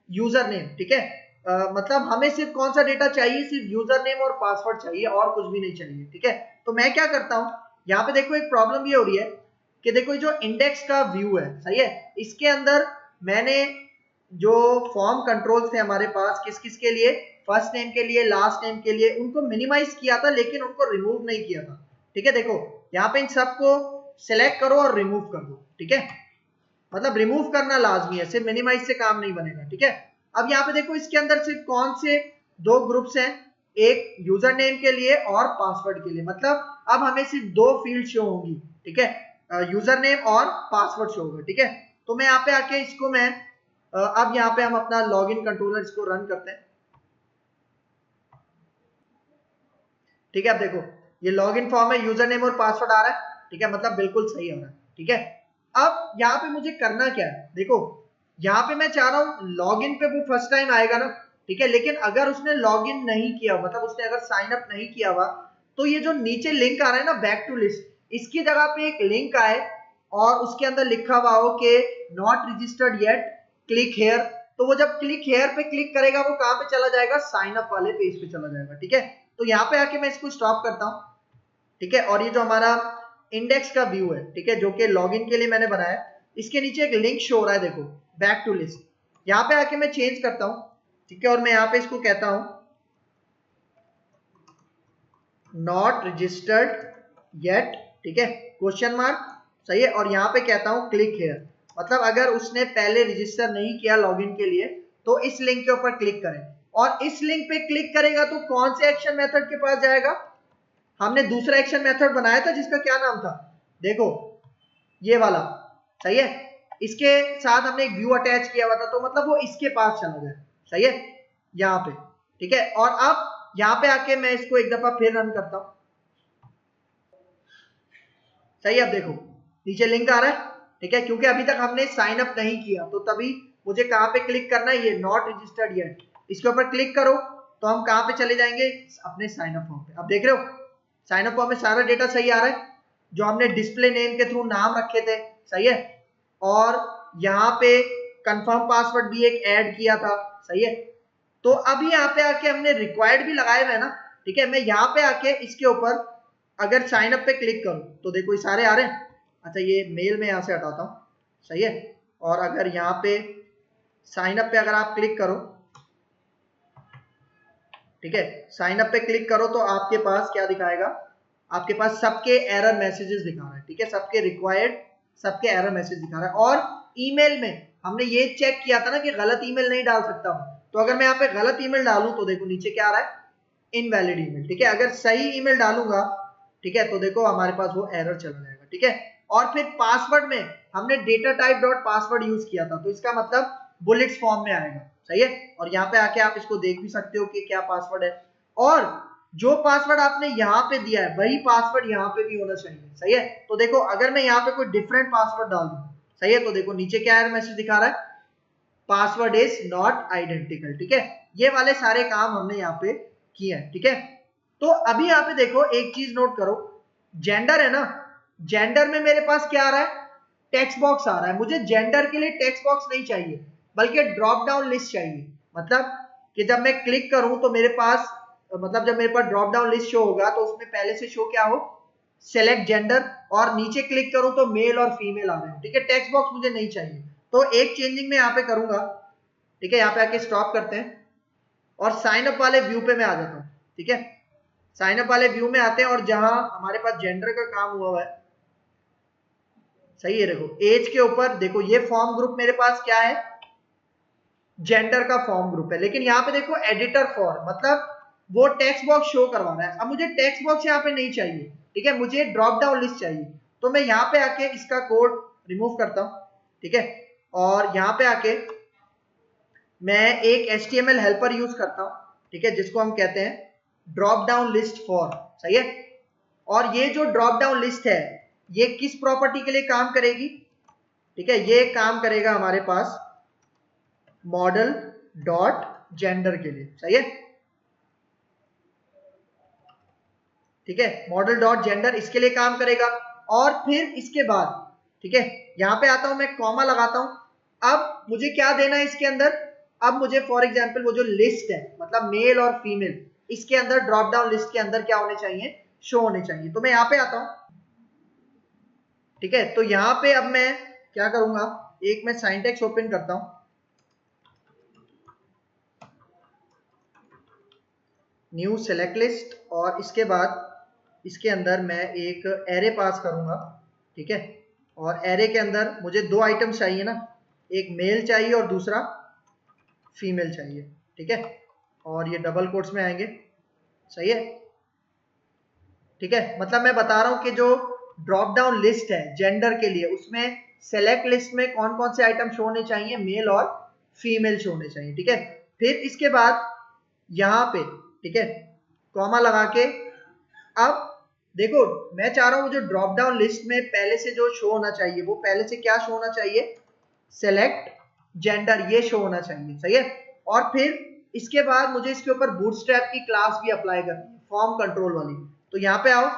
यूजर नेम, ठीक है। मतलब हमें सिर्फ कौन सा डेटा चाहिए, सिर्फ यूजर नेम और पासवर्ड चाहिए और कुछ भी नहीं चाहिए, ठीक है। तो मैं क्या करता हूं, यहाँ पे देखो एक प्रॉब्लम ये हो रही है कि देखो जो इंडेक्स का व्यू है, सही है, इसके अंदर मैंने जो फॉर्म कंट्रोल्स थे हमारे पास किस किस के लिए, फर्स्ट नेम के लिए, लास्ट नेम के लिए, उनको मिनिमाइज किया था लेकिन उनको रिमूव नहीं किया था, ठीक है। देखो यहाँ पे इन सबको सिलेक्ट करो और रिमूव कर दो, ठीक है, मतलब रिमूव करना लाजमी है, सिर्फ मिनिमाइज से काम नहीं बनेगा, ठीक है। अब यहाँ पे देखो इसके अंदर सिर्फ कौन से दो ग्रुप्स हैं, एक यूजर नेम के लिए और पासवर्ड के लिए, मतलब अब हमें सिर्फ दो फील्ड शो होंगी, ठीक है, यूजर नेम और पासवर्ड शो होगा, ठीक है। तो मैं यहाँ पे आके इसको मैं अब यहाँ पे हम अपना लॉगिन कंट्रोलर इसको रन करते हैं। ठीक है, अब देखो ये लॉगिन फॉर्म है, यूजर नेम और पासवर्ड आ रहा है। ठीक है, मतलब बिल्कुल सही आ रहा है। ठीक है, अब यहाँ पे मुझे करना क्या है, देखो यहाँ पे मैं चाह रहा हूँ लॉगिन पे वो फर्स्ट टाइम आएगा ना। ठीक है, लेकिन अगर उसने लॉगिन नहीं किया, मतलब उसने अगर साइन अप नहीं किया हुआ, तो ये जो नीचे लिंक आ रहा है ना बैक टू लिस्ट, इसकी जगह पे एक लिंक आए और उसके अंदर लिखा हुआ हो कि not registered yet, click here. तो वो जब क्लिक हेयर पे क्लिक करेगा वो कहाँ पे चला जाएगा, साइन अप वाले पेज पे चला जाएगा। ठीक है, तो यहाँ पे आके मैं इसको स्टॉप करता हूँ। ठीक है, और ये जो हमारा इंडेक्स का व्यू है, ठीक है, जो कि लॉगिन के लिए मैंने बनाया, इसके नीचे एक लिंक शो हो रहा है, देखो बैक टू लिस्ट। यहाँ पे आके मैं चेंज करता हूँ। ठीक है, और मैं यहाँ पे इसको कहता हूँ नॉट रजिस्टर्ड येट, ठीक है, क्वेश्चन मार्क, सही है, और यहाँ पे कहता हूँ क्लिक हेयर, मतलब अगर उसने पहले रजिस्टर नहीं किया लॉगिन के लिए तो इस लिंक के ऊपर क्लिक करें, और इस लिंक पे क्लिक करेगा तो कौन से एक्शन मेथड के पास जाएगा, हमने दूसरा एक्शन मेथड बनाया था जिसका क्या नाम था, देखो ये वाला, सही है, इसके साथ हमने एक व्यू अटैच किया हुआ था, तो मतलब वो इसके पास चला जाए, सही है, यहाँ पे। ठीक है, और अब यहाँ पे आके मैं इसको एक दफा फिर रन करता हूं। सही है, अब देखो नीचे लिंक आ रहा है। ठीक है, क्योंकि अभी तक हमने साइन अप नहीं किया, तो तभी मुझे कहां पे क्लिक करना है, ये नॉट रजिस्टर्ड येट, इसके ऊपर क्लिक करो तो हम कहां पे चले जाएंगे, अपने साइन अप फॉर्म पे। अब देख रहे हो साइन अप फॉर्म में सारा डेटा सही आ रहा है, जो हमने डिस्प्ले नेम के थ्रू नाम रखे थे, सही है, और यहाँ पे कंफर्म पासवर्ड भी एक ऐड किया था, सही है। तो अभी यहाँ पे आके हमने रिक्वायर्ड भी लगाए हुए हैं ना। ठीक है, मैं यहाँ पे आके इसके ऊपर अगर साइन अप पे क्लिक करूं तो देखो ये सारे आ रहे हैं। अच्छा, ये मेल में यहाँ से हटाता हूँ, सही है, और अगर यहाँ पे साइन अप पे अगर आप क्लिक करो, ठीक है, साइन अप पे क्लिक करो तो आपके पास क्या दिखाएगा, आपके पास सबके एरर मैसेजेस दिखा रहा है। ठीक है, सबके रिक्वायर्ड, सबके एरर मैसेज दिखा रहा है, और ईमेल में हमने ये चेक किया था ना कि गलत ईमेल नहीं डाल सकता हूं, तो अगर मैं यहाँ पे गलत ईमेल डालूं तो देखो नीचे क्या आ रहा है, इनवैलिड ईमेल। ठीक है, अगर सही ईमेल डालूंगा, ठीक है, तो देखो हमारे पास वो एरर चला जाएगा। ठीक है, और फिर पासवर्ड में हमने data type dot password use किया था, तो इसका मतलब बुलेट्स फॉर्म में आएगा, सही है, और यहाँ पे आके आप इसको देख भी सकते हो कि क्या पासवर्ड है, और जो पासवर्ड आपने यहाँ पे दिया है वही पासवर्ड यहाँ पे भी होना चाहिए, सही है। तो देखो अगर मैं यहाँ पे कोई डिफरेंट पासवर्ड डाल दूं, सही है, तो देखो नीचे क्या एरर मैसेज दिखा रहा है, पासवर्ड इज नॉट आइडेंटिकल। ठीक है, ये वाले सारे काम हमने यहाँ पे किए हैं। ठीक है, तो अभी यहाँ पे देखो एक चीज नोट करो, जेंडर है ना, जेंडर में मेरे पास क्या आ रहा है, टेक्स्ट बॉक्स आ रहा है। मुझे जेंडर के लिए टेक्स्ट बॉक्स नहीं चाहिए, बल्कि ड्रॉप डाउन लिस्ट चाहिए, मतलब कि जब मैं क्लिक करूं तो मेरे पास, मतलब जब मेरे पास ड्रॉप डाउन लिस्ट शो होगा तो उसमें पहले से शो क्या हो, सेलेक्ट जेंडर, और नीचे क्लिक करूं तो मेल और फीमेल आ रहे हैं। ठीक है, टेक्स्ट बॉक्स मुझे नहीं चाहिए, तो एक चेंजिंग मैं यहाँ पे करूंगा। ठीक है, यहाँ पे आके स्टॉप करते हैं और साइन अप वाले व्यू पे मैं आ जाता हूँ। ठीक है, साइन अप वाले व्यू में आते हैं और जहां हमारे पास जेंडर का काम हुआ है, सही है, देखो एज के ऊपर देखो ये फॉर्म ग्रुप मेरे पास क्या है, जेंडर का फॉर्म ग्रुप है, लेकिन यहाँ पे देखो एडिटर फॉर, मतलब वो टेक्स्ट बॉक्स शो करवा रहा है। अब मुझे टेक्स्ट बॉक्स यहाँ पे नहीं चाहिए, ठीक है, मुझे ड्रॉप डाउन लिस्ट चाहिए, तो मैं यहाँ पे आके इसका कोड रिमूव करता हूँ। ठीक है, और यहाँ पे आके मैं एक HTML हेल्पर यूज करता हूँ, ठीक है, जिसको हम कहते हैं ड्रॉप डाउन लिस्ट फॉर, सही है। और ये जो ड्रॉप डाउन लिस्ट है ये किस प्रॉपर्टी के लिए काम करेगी, ठीक है, ये काम करेगा हमारे पास मॉडल डॉट जेंडर के लिए, सही है। ठीक है, मॉडल डॉट जेंडर इसके लिए काम करेगा, और फिर इसके बाद, ठीक है, यहां पे आता हूं मैं, कॉमा लगाता हूं। अब मुझे क्या देना है इसके अंदर, अब मुझे फॉर एग्जांपल वो जो लिस्ट है, मतलब मेल और फीमेल, इसके अंदर ड्रॉप डाउन लिस्ट के अंदर क्या होने चाहिए, शो होने चाहिए। तो मैं यहां पे आता हूं, ठीक है, तो यहां पे अब मैं क्या करूंगा, एक मैं सिंटैक्स ओपन करता हूं, न्यू सेलेक्ट लिस्ट, और इसके बाद इसके अंदर मैं एक एरे पास करूंगा। ठीक है, और एरे के अंदर मुझे दो आइटम्स चाहिए ना, एक मेल चाहिए और दूसरा फीमेल चाहिए। ठीक है, और ये डबल कोट्स में आएंगे, सही है। ठीक है, मतलब मैं बता रहा हूं कि जो ड्रॉप डाउन लिस्ट है जेंडर के लिए, उसमें सेलेक्ट लिस्ट में कौन कौन से आइटम शो होने चाहिए, मेल और फीमेल शो होने चाहिए, ठीक है। फिर इसके बाद यहाँ पे, ठीक है, कॉमा लगा के अब देखो मैं चाह रहा हूं जो ड्रॉप डाउन लिस्ट में पहले से जो शो होना चाहिए वो पहले से क्या शो होना चाहिए, सेलेक्ट जेंडर, ये शो होना चाहिए, सही है। और फिर इसके बाद मुझे इसके ऊपर बूटस्ट्रैप की क्लास भी अप्लाई करनी है, फॉर्म कंट्रोल वाली। तो यहाँ पे आओ,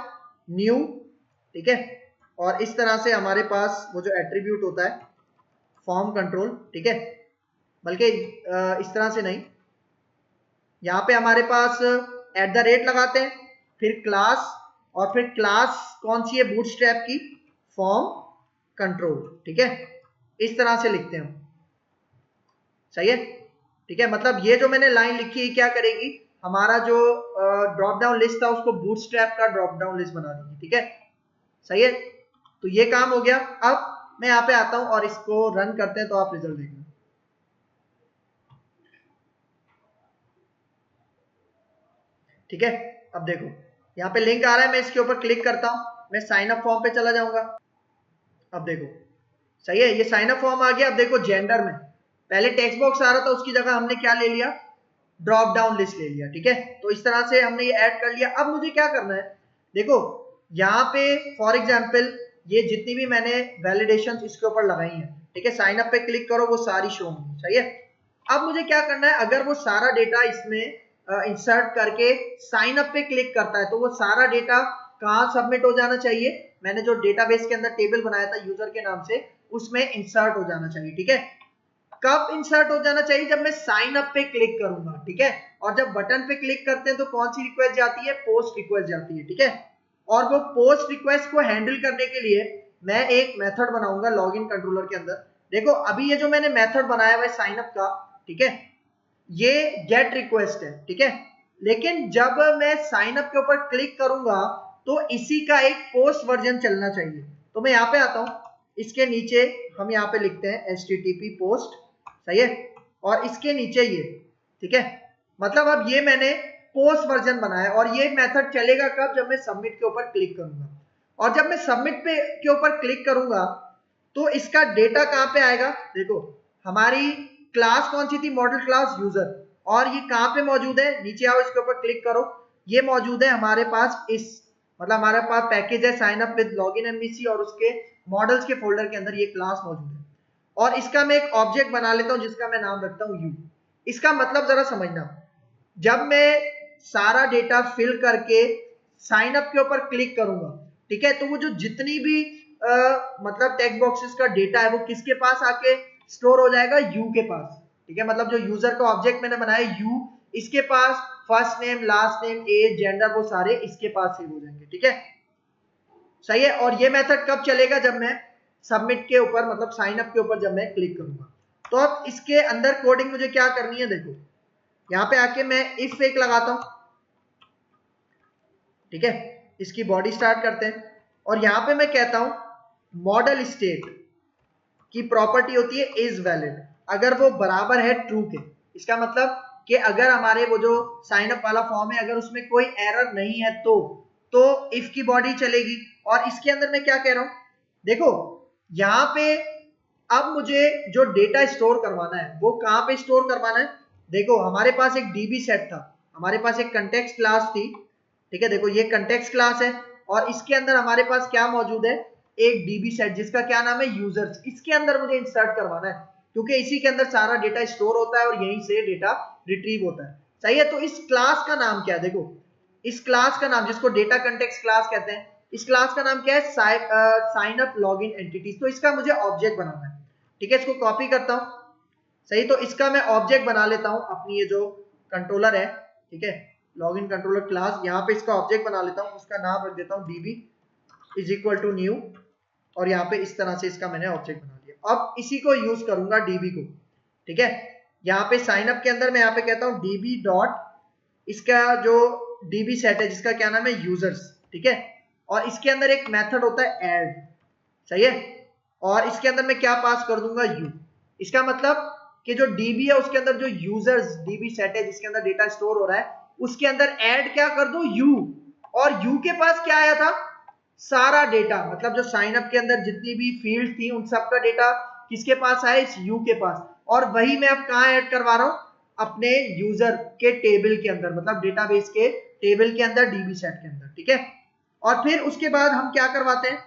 न्यू, ठीक है, और इस तरह से हमारे पास वो जो एट्रीब्यूट होता है फॉर्म कंट्रोल, ठीक है, बल्कि इस तरह से नहीं, यहाँ पे हमारे पास @ लगाते हैं, फिर क्लास, और फिर क्लास कौन सी है, बूटस्ट्रैप की, फॉर्म कंट्रोल, ठीक है, इस तरह से लिखते हैं, सही है, ठीक है। मतलब ये जो मैंने लाइन लिखी है क्या करेगी, हमारा जो ड्रॉप डाउन लिस्ट था उसको बूटस्ट्रैप का ड्रॉप डाउन लिस्ट बना देगी, ठीक है, सही है। तो ये काम हो गया। अब मैं यहाँ पे आता हूं और इसको रन करते हैं तो आप रिजल्ट देखेंगे, ठीक है। अब देखो यहाँ पे लिंक आ रहा है, मैं इसके ऊपर क्लिक करता हूं, मैं साइन अप फॉर्म पे चला जाऊंगा। अब देखो सही है, ये साइन अप फॉर्म आ गया। अब देखो जेंडर में पहले टेक्स्ट बॉक्स आ रहा था, उसकी जगह हमने क्या ले लिया, ड्रॉप डाउन लिस्ट ले लिया, ठीक है। तो इस तरह से हमने ये ऐड कर लिया। अब मुझे क्या करना है, देखो यहाँ पे फॉर एग्जांपल ये जितनी भी मैंने वैलिडेशन इसके ऊपर लगाई हैं, ठीक है, साइन अप पे क्लिक करो वो सारी शो होंगी, सही है। अब मुझे क्या करना है, अगर वो सारा डेटा इसमें इंसर्ट करके साइन अप पे क्लिक करता है तो वो सारा डेटा कहाँ सबमिट हो जाना चाहिए, मैंने जो डेटाबेस के अंदर टेबल बनाया था यूजर के नाम से उसमें इंसर्ट हो जाना चाहिए, ठीक है। कब इंसर्ट हो जाना चाहिए, जब मैं साइन अप पे क्लिक करूंगा, ठीक है। और जब बटन पे क्लिक करते हैं तो कौन सी रिक्वेस्ट जाती है, पोस्ट रिक्वेस्ट जाती है, ठीक है। और वो पोस्ट रिक्वेस्ट को हैंडल करने के लिए मैं एक मेथड बनाऊंगा लॉगिन कंट्रोलर के अंदर। देखो अभी ये जो मैंने मेथड बनाया हुआ है साइन अप का, ठीक है, ये गेट रिक्वेस्ट है, ठीक है। लेकिन जब मैं साइन अप के ऊपर क्लिक करूंगा तो इसी का एक पोस्ट वर्जन चलना चाहिए। तो मैं यहाँ पे आता हूं, इसके नीचे हम यहाँ पे लिखते हैं HTTP पोस्ट, सही है, और इसके नीचे ये, ठीक है। मतलब अब ये मैंने पोस्ट वर्जन बनाया और ये मेथड चलेगा कब, जब मैं सबमिट के ऊपर क्लिक करूंगा। और जब मैं सबमिट पे के ऊपर क्लिक करूंगा तो इसका डेटा कहां पे आएगा, देखो हमारी क्लास कौन सी थी, मॉडल क्लास यूजर, और ये कहां पे मौजूद है, नीचे आओ इसके ऊपर क्लिक करो, ये मौजूद है हमारे पास इस, मतलब हमारे पास पैकेज है sign up with login MVC और उसके मॉडल्स के फोल्डर के अंदर ये क्लास मौजूद है। और इसका मैं एक ऑब्जेक्ट बना लेता हूं जिसका मैं नाम रखता हूं यू। इसका मतलब जरा समझना, जब मैं सारा डेटा फिल करके साइन अप के ऊपर क्लिक करूंगा, ठीक है, तो वो जो जितनी भी मतलब टेक्स्ट बॉक्सेस का डेटा है वो किसके पास आके स्टोर हो जाएगा, यू के पास, ठीक है। मतलब जो यूजर का ऑब्जेक्ट मैंने बनाया यू, इसके पास first name, last name, age, gender, वो सारे इसके पास सेव हो जाएंगे, ठीक है, सही है। और ये मेथड कब चलेगा, जब मैं सबमिट के ऊपर, मतलब साइन अप के ऊपर जब मैं क्लिक करूंगा। तो अब इसके अंदर कोडिंग मुझे क्या करनी है, देखो यहाँ पे आके मैं इफ एक लगाता हूं, ठीक है, इसकी बॉडी स्टार्ट करते हैं और यहाँ पे मैं कहता हूं मॉडल स्टेट की प्रॉपर्टी होती है इज वैलिड, अगर वो बराबर है ट्रू के। इसका मतलब कि अगर हमारे वो जो साइन अप वाला फॉर्म है अगर उसमें कोई एरर नहीं है तो इफ की बॉडी चलेगी। और इसके अंदर मैं क्या कह रहा हूं, देखो यहाँ पे अब मुझे जो डेटा स्टोर करवाना है वो कहां पे स्टोर करवाना है, देखो हमारे पास एक डीबी सेट था, हमारे पास एक कंटेक्स्ट क्लास थी, ठीक है, देखो ये कंटेक्स्ट क्लास है और इसके अंदर हमारे पास क्या मौजूद है, एक डीबी सेट जिसका क्या नाम है यूजर्स। इसके अंदर मुझे इंसर्ट करवाना है क्योंकि इसी के अंदर सारा डेटा स्टोर होता है और यहीं से डेटा रिट्रीव होता है, सही है। तो इस क्लास का नाम क्या है, देखो इस क्लास का नाम, जिसको डेटा कंटेक्स्ट क्लास कहते हैं, इस क्लास का नाम क्या है, साइन अप लॉगिन एंटिटीज। तो इसका मुझे ऑब्जेक्ट बनाना है, ठीक है, इसको कॉपी करता हूं, सही। तो इसका मैं ऑब्जेक्ट बना लेता हूं, अपनी ये जो कंट्रोलर है, ठीक है, लॉगिन कंट्रोलर क्लास, यहाँ पे इसका ऑब्जेक्ट बना लेता हूं, उसका नाम रख देता हूं db is equal to new, और यहाँ पे इस तरह से इसका मैंने ऑब्जेक्ट बना लिया। अब इसी को यूज करूंगा db को, ठीक है। यहाँ पे साइन अप के अंदर मैं यहाँ पे कहता हूँ db डॉट इसका जो db सेट है जिसका क्या नाम है यूजर्स, ठीक है, और इसके अंदर एक मेथड होता है ऐड, सही है, और इसके अंदर मैं क्या पास कर दूंगा यू। इसका मतलब कि जो db है उसके अंदर जो यूजर्स db सेट है जिसके अंदर डेटा स्टोर हो रहा है उसके अंदर ऐड क्या कर दो यू, और यू के पास क्या आया था, सारा डेटा, मतलब जो साइन अप के अंदर जितनी भी फील्ड थी उन सब का डेटा किसके पास आए, इस यू के पास, और वही मैं अब कहाँ ऐड करवा रहा हूं, अपने यूजर के टेबल के अंदर, मतलब डेटाबेस के टेबल के अंदर, डीबी सेट के अंदर, ठीक है। और फिर उसके बाद हम क्या करवाते हैं,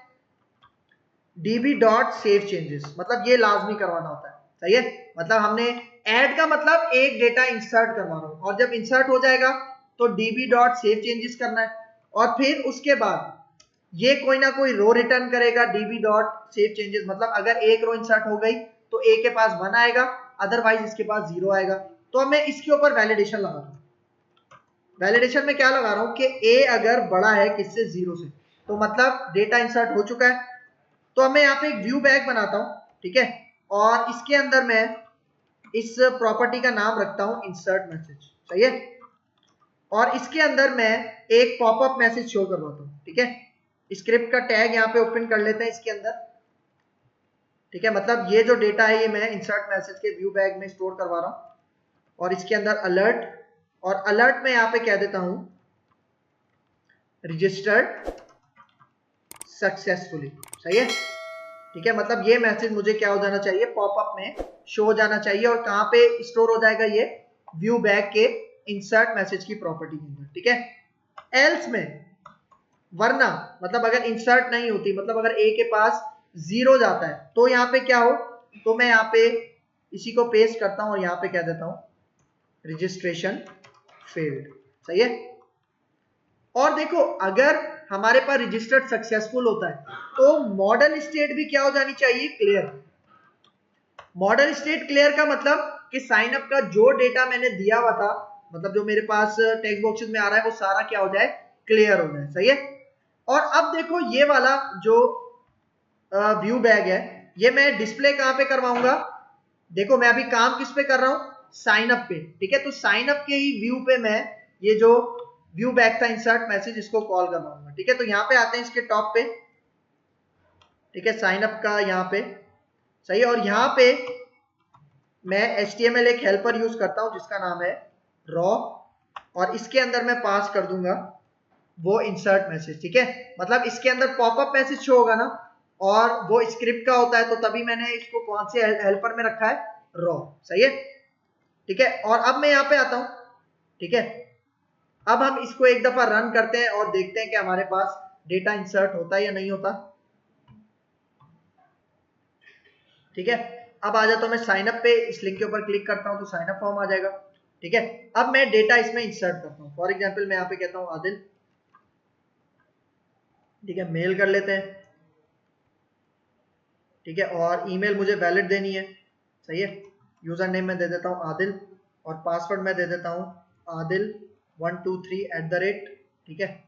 डीबी डॉट सेव चेंजेस, मतलब ये लाजमी करवाना होता है, सही है। मतलब हमने ऐड का मतलब एक डेटा इंसर्ट करवा रहा हूं, और जब इंसर्ट हो जाएगा तो डीबी डॉट सेव चेंजेस करना है, और फिर उसके बाद ये कोई ना कोई रो रिटर्न करेगा, डीबी डॉट सेव चेंजेस, मतलब अगर एक रो इंसर्ट हो गई तो ए के पास 1 आएगा, अदरवाइज इसके पास 0 आएगा। तो अब मैं इसके ऊपर वैलिडेशन लगा रहा हूं। वैलिडेशन में क्या लगा रहा हूं कि ए अगर बड़ा है किससे, 0 से, तो मतलब डेटा इंसर्ट हो चुका है। तो अब मैं यहाँ पे एक व्यू बैग बनाता हूं, ठीक है, और इसके अंदर मैं इस प्रॉपर्टी का नाम रखता हूं इंसर्ट मैसेज, सही है। और इसके अंदर मैं एक पॉपअप मैसेज शो करवाता हूं, ठीक है। स्क्रिप्ट का टैग यहाँ पे ओपन कर लेते हैं इसके अंदर, ठीक है। मतलब ये जो डेटा है ये मैं इंसर्ट मैसेज के व्यू बैग में स्टोर करवा रहा हूं, और इसके अंदर अलर्ट, और अलर्ट में यहाँ पे कह देता हूं रजिस्टर्ड सक्सेसफुली, सही है, ठीक है। मतलब ये मैसेज मुझे क्या हो जाना चाहिए, पॉपअप में शो हो जाना चाहिए, और कहां पे स्टोर हो जाएगा, ये व्यू बैग के इंसर्ट मैसेज की प्रॉपर्टी के अंदर, ठीक है। एल्स में, वरना मतलब अगर इंसर्ट नहीं होती, मतलब अगर ए के पास 0 जाता है तो यहाँ पे क्या हो, तो मैं यहाँ पे इसी को पेस्ट करता हूं और यहाँ पे कह देता हूं रजिस्ट्रेशन फेल्ड, सही है। और देखो अगर हमारे पास रजिस्टर्ड सक्सेसफुल होता है तो मॉडल स्टेट भी क्या हो जानी चाहिए, क्लियर। मॉडल स्टेट क्लियर का मतलब कि साइन अप का जो डेटा मैंने दिया हुआ था, मतलब जो मेरे पास टेक्स्ट बॉक्सेस में आ रहा है, वो सारा क्या हो जाए, क्लियर हो जाए, सही है। और अब देखो ये वाला जो व्यू बैग है, ये मैं डिस्प्ले कहां पे करवाऊंगा, देखो मैं अभी काम किस पे कर रहा हूं, साइन अप पे, ठीक है। तो साइन अप के ही व्यू पे मैं ये जो व्यू बैग था इंसर्ट मैसेज, इसको कॉल करवाऊंगा, ठीक है। तो यहाँ पे आते हैं इसके टॉप पे, ठीक है, साइन अप का यहाँ पे, सही है। और यहाँ पे मैं HTML एक हेल्पर यूज करता हूं जिसका नाम है रॉ, और इसके अंदर मैं पास कर दूंगा वो इंसर्ट मैसेज, ठीक है। मतलब इसके अंदर पॉपअप मैसेज शो होगा ना, और वो स्क्रिप्ट का होता है, तो तभी मैंने इसको कौन से हेल्पर में रखा है, रॉ, सही है, ठीक है। और अब मैं यहाँ पे आता हूं, ठीक है। अब हम इसको एक दफा रन करते हैं और देखते हैं कि हमारे पास डेटा इंसर्ट होता है या नहीं होता, ठीक है। अब आ जाता हूं मैं साइन अप पे, इस लिंक के ऊपर क्लिक करता हूं तो साइन अप फॉर्म आ जाएगा, ठीक है। अब मैं डेटा इसमें इंसर्ट करता हूं, फॉर एग्जांपल मैं यहाँ पे कहता हूं आदिल, ठीक है, मेल कर लेते हैं, ठीक है। और ईमेल मुझे वैलिड देनी है, सही है। यूजर नेम मैं दे देता हूं आदिल, और पासवर्ड मैं दे देता हूं आदिल123@, ठीक है।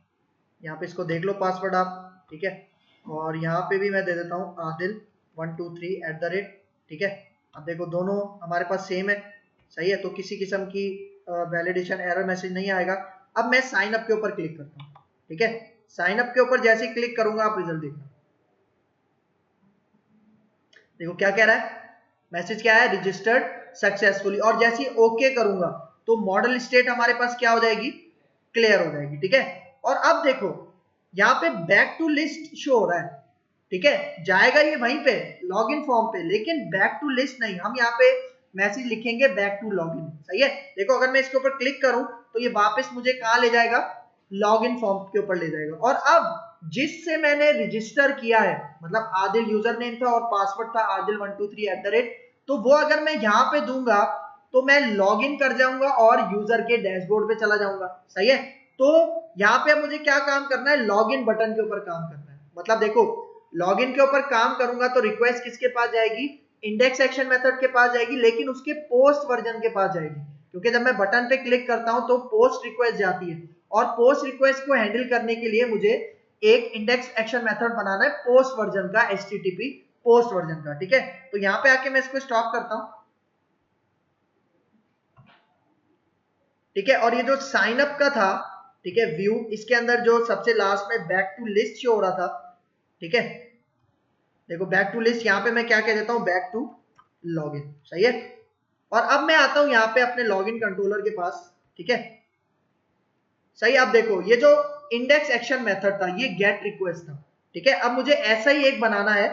यहाँ पे इसको देख लो पासवर्ड आप, ठीक है। और यहाँ पे भी मैं दे देता हूँ आदिल123@, ठीक है। अब देखो दोनों हमारे पास सेम है, सही है, तो किसी किस्म की वैलिडेशन एरर मैसेज नहीं आएगा। अब मैं साइन अप के ऊपर क्लिक करता हूँ, ठीक है। साइन अप के ऊपर जैसे ही क्लिक करूंगा आप रिजल्ट देखना, देखो क्या कह रहा है, मैसेज क्या है, रजिस्टर्ड सक्सेसफुली, और जैसे ही ओके करूंगा तो मॉडल स्टेट हमारे पास क्या हो जाएगी, क्लियर हो जाएगी, ठीक है। और अब देखो यहाँ पे बैक टू लिस्ट शो हो रहा है, ठीक है, जाएगा ये वहीं पे लॉगिन फॉर्म पे, लेकिन बैक टू लिस्ट नहीं, हम यहाँ पे मैसेज लिखेंगे बैक टू लॉगिन, सही है। देखो अगर मैं इसके ऊपर क्लिक करूं तो ये वापस मुझे कहां ले जाएगा, लॉगिन फॉर्म के ऊपर ले जाएगा। और अब जिससे मैंने रजिस्टर किया है, मतलब आदिल यूजर नेम था और पासवर्ड था आदिल123@, तो वो अगर मैं यहाँ पे दूंगा तो मैं लॉगिन कर जाऊंगा और यूजर के डैशबोर्ड पे चला जाऊंगा, सही है। तो यहाँ पे मुझे क्या काम करना है, लॉगिन बटन के ऊपर काम करना है। मतलब देखो लॉगिन के ऊपर काम करूंगा तो रिक्वेस्ट किसके पास जाएगी, इंडेक्स एक्शन मेथड के पास जाएगी, लेकिन उसके पोस्ट वर्जन के पास जाएगी, क्योंकि जब मैं बटन पे क्लिक करता हूं तो पोस्ट रिक्वेस्ट जाती है, और पोस्ट रिक्वेस्ट को हैंडल करने के लिए मुझे एक इंडेक्स एक्शन मेथड बनाना है पोस्ट वर्जन का, HTTP पोस्ट वर्जन का, ठीक है। तो यहाँ पे आके मैं इसको स्टॉप करता हूं, ठीक है। और ये जो साइन अप का था, ठीक है, व्यू, इसके अंदर जो सबसे लास्ट में बैक टू लिस्ट शो हो रहा था, ठीक है, देखो बैक टू लिस्ट, यहाँ पे मैं क्या कह देता हूँ, बैक टू लॉगिन, सही है। और अब मैं आता हूं यहाँ पे अपने लॉगिन कंट्रोलर के पास, ठीक है, सही। अब देखो ये जो इंडेक्स एक्शन मेथड था ये गेट रिक्वेस्ट था, ठीक है, अब मुझे ऐसा ही एक बनाना है